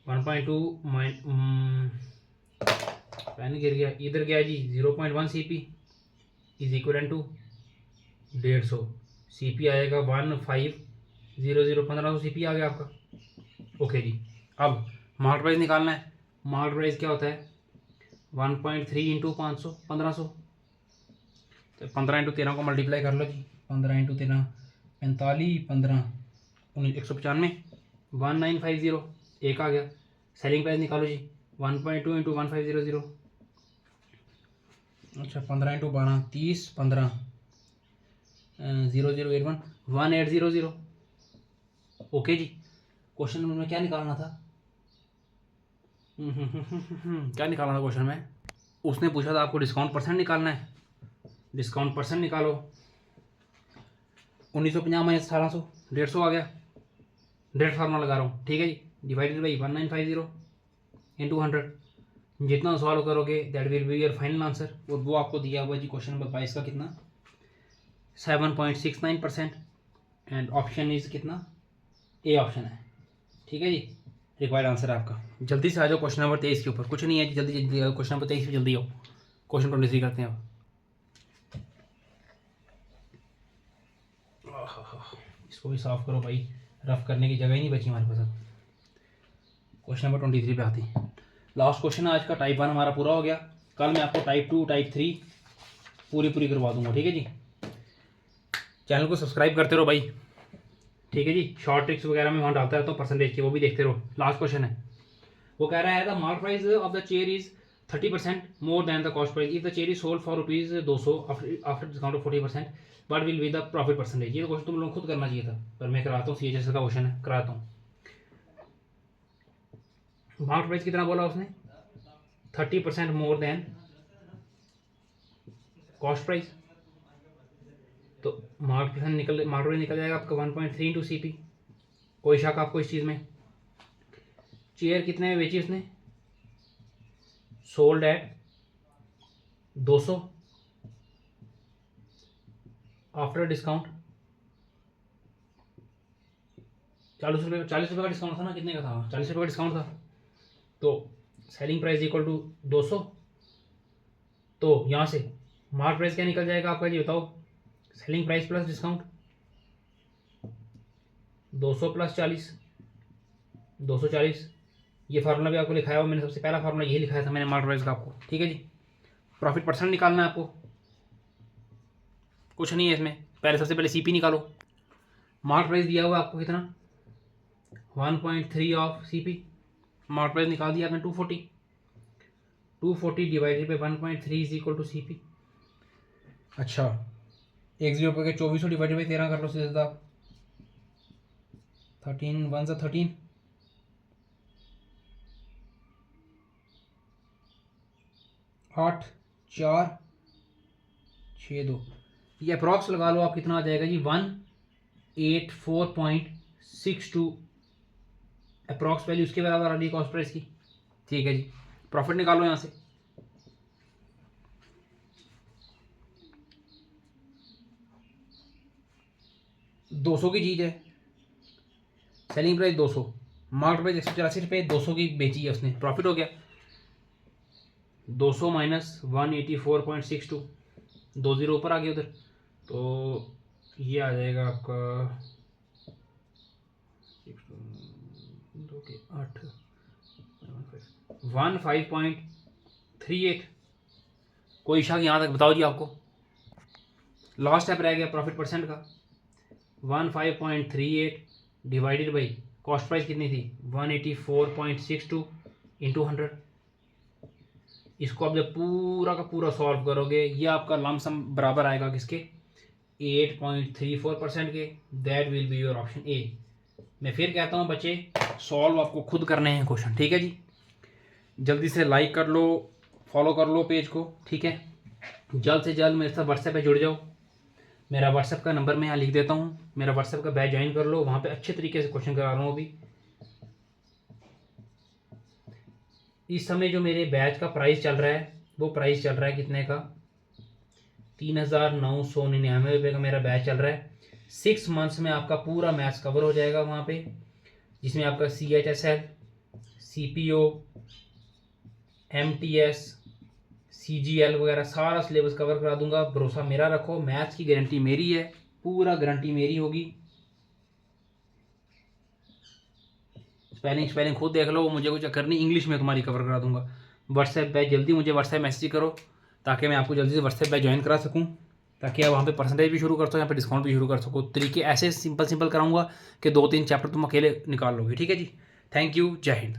1.2 पेन गिर गया, इधर गया जी 0.1 C P is equal to 150। C P आएगा 1500, 1500 सी पी आ गया आपका। ओके जी, अब मार्केट प्राइस निकालना है। मार्केट प्राइस क्या होता है? 1.3 इंटू 500, 1500। तो 15 इंटू 13 को मल्टीप्लाई कर लो जी। 15 इंटू 13 45, 15 19, 195, 1950 एक आ गया। सेलिंग प्राइस निकालो जी। 1.2 इंटू 1500। अच्छा 15 इंटू 12 30, 15 0081 1800। ओके जी, क्वेश्चन नंबर में क्या निकालना था? क्या निकालना था क्वेश्चन में? उसने पूछा था आपको डिस्काउंट परसेंट निकालना है। डिस्काउंट परसेंट निकालो। 1950 माइनस 1800, 150 आ गया। डायरेक्ट फार्मूला लगा रहा हूँ, ठीक है जी। Divided by 1950 into 100। जितना सॉल्व करोगे that will be your final answer. और वो आपको दिया हुआ जी क्वेश्चन नंबर 22 का कितना? 7.69%। एंड ऑप्शन इज कितना? ए ऑप्शन है। ठीक है जी, रिक्वायर्ड आंसर आपका। जल्दी से आ जाओ क्वेश्चन नंबर 23 के ऊपर। कुछ नहीं है जी, जल्दी जल्दी आओ क्वेश्चन नंबर 23 पे, जल्दी आओ। क्वेश्चन 23 करते हैं अब। इसको भी साफ करो भाई, रफ करने की जगह ही नहीं बची हमारे पास अब। क्वेश्चन नंबर 23 पे आते हैं। लास्ट क्वेश्चन आज का टाइप 1 हमारा पूरा हो गया। कल मैं आपको टाइप 2 टाइप 3 पूरी करवा दूंगा, ठीक है जी। चैनल को सब्सक्राइब करते रहो भाई, ठीक है जी। शॉर्ट ट्रिक्स वगैरह में वहाँ डालता रहता हूँ परसेंटेज की, वो भी देखते रहो। लास्ट क्वेश्चन है, वो कह रहा है the market price of the chair is 30% more than the cost price if the chair is sold for ₹200 after discount of 40%, what will be the profit percentage. ये क्वेश्चन तुम लोगों को खुद करना चाहिए था, पर मैं कराता हूँ, CHS का क्वेश्चन है, कराता हूँ। मार्केट प्राइस कितना बोला उसने? 30% मोर देन कॉस्ट प्राइस। तो मार्केट प्राइस निकल जाएगा आपका 1.3 इंटू CP। कोई शक आपको इस चीज़ में? चेयर कितने में बेची उसने? सोल्ड एट 200 आफ्टर डिस्काउंट 40 रुपये का डिस्काउंट था ना, कितने का था? 40 रुपये का डिस्काउंट था। तो सेलिंग प्राइस इक्वल टू 200। तो यहाँ से मार्केट प्राइस क्या निकल जाएगा आपका, ये बताओ? Selling price plus discount 200 plus 40 240। ये फार्मूला भी आपको लिखाया हुआ मैंने, सबसे पहला फार्मूला यही लिखाया था मैंने मार्केट प्राइस का आपको, ठीक है जी। प्रॉफिट परसेंट निकालना है आपको, कुछ नहीं है इसमें। पहले सबसे पहले CP निकालो। मार्केट प्राइस दिया हुआ आपको कितना? 1.3 ऑफ CP। मार्केट प्राइस निकाल दिया आपने 240 divided by 1.3 is equal to CP। अच्छा, 1 पे 2400 डिवाइडेड बाई 13 कर लो सीधा। 13 1 से 13, 8 4 6 2, ये अप्रॉक्स लगा लो आप, कितना आ जाएगा जी? 184.62 अप्रॉक्स वैल्यू उसके बराबर आ रही है कॉस्ट प्राइस की, ठीक है जी। प्रॉफिट निकालो यहाँ से। ₹200 की चीज़ है, सेलिंग प्राइस 200, मार्केट प्राइस 184 रुपये, 200 की बेची है उसने, प्रॉफिट हो गया 200 माइनस 184.62, 20 ऊपर आ गया उधर। तो ये आ जाएगा आपका 15.38। कोई शक यहाँ तक? बताओ जी आपको। लास्ट स्टेप रह गया प्रॉफिट परसेंट का। 15.38 डिवाइडेड बाई कॉस्ट प्राइस कितनी थी? 184.62 इंटू 100। इसको आप जब पूरा का पूरा सॉल्व करोगे, ये आपका लमसम बराबर आएगा किसके? 8.34% के। That will be your option A। मैं फिर कहता हूँ बच्चे, सॉल्व आपको खुद करने हैं क्वेश्चन, ठीक है जी। जल्दी से लाइक कर लो, फॉलो कर लो पेज को, ठीक है। जल्द से जल्द मेरे साथ व्हाट्सएप पे जुड़ जाओ। मेरा व्हाट्सएप का नंबर मैं यहाँ लिख देता हूँ, मेरा व्हाट्सएप का बैच ज्वाइन कर लो, वहाँ पे अच्छे तरीके से क्वेश्चन करा रहा हूँ अभी। इस समय जो मेरे बैच का प्राइस चल रहा है, वो प्राइस चल रहा है कितने का? 3,999 रुपये का मेरा बैच चल रहा है। 6 मंथ्स में आपका पूरा मैथ्स कवर हो जाएगा वहाँ पे, जिसमें आपका CHSL, CPO, MTS, CGL वगैरह सारा सिलेबस कवर करा दूंगा। भरोसा मेरा रखो, मैथ्स की गारंटी मेरी है, पूरा गारंटी मेरी होगी। स्पेलिंग खुद देख लो, वो मुझे कुछ चक्कर नहीं, इंग्लिश में तुम्हारी कवर करा दूंगा। व्हाट्सएप पे जल्दी मुझे व्हाट्सएप मैसेज करो, ताकि मैं आपको जल्दी से व्हाट्सएप पे ज्वाइन करा सकूं, ताकि आप वहाँ पे परसेंटेज भी शुरू कर सको, यहाँ पे डिस्काउंट भी शुरू कर सको। तरीके ऐसे सिंपल कराऊंगा कि 2-3 चैप्टर तुम अकेले निकाल लोगे, ठीक है जी। थैंक यू, जय हिंद।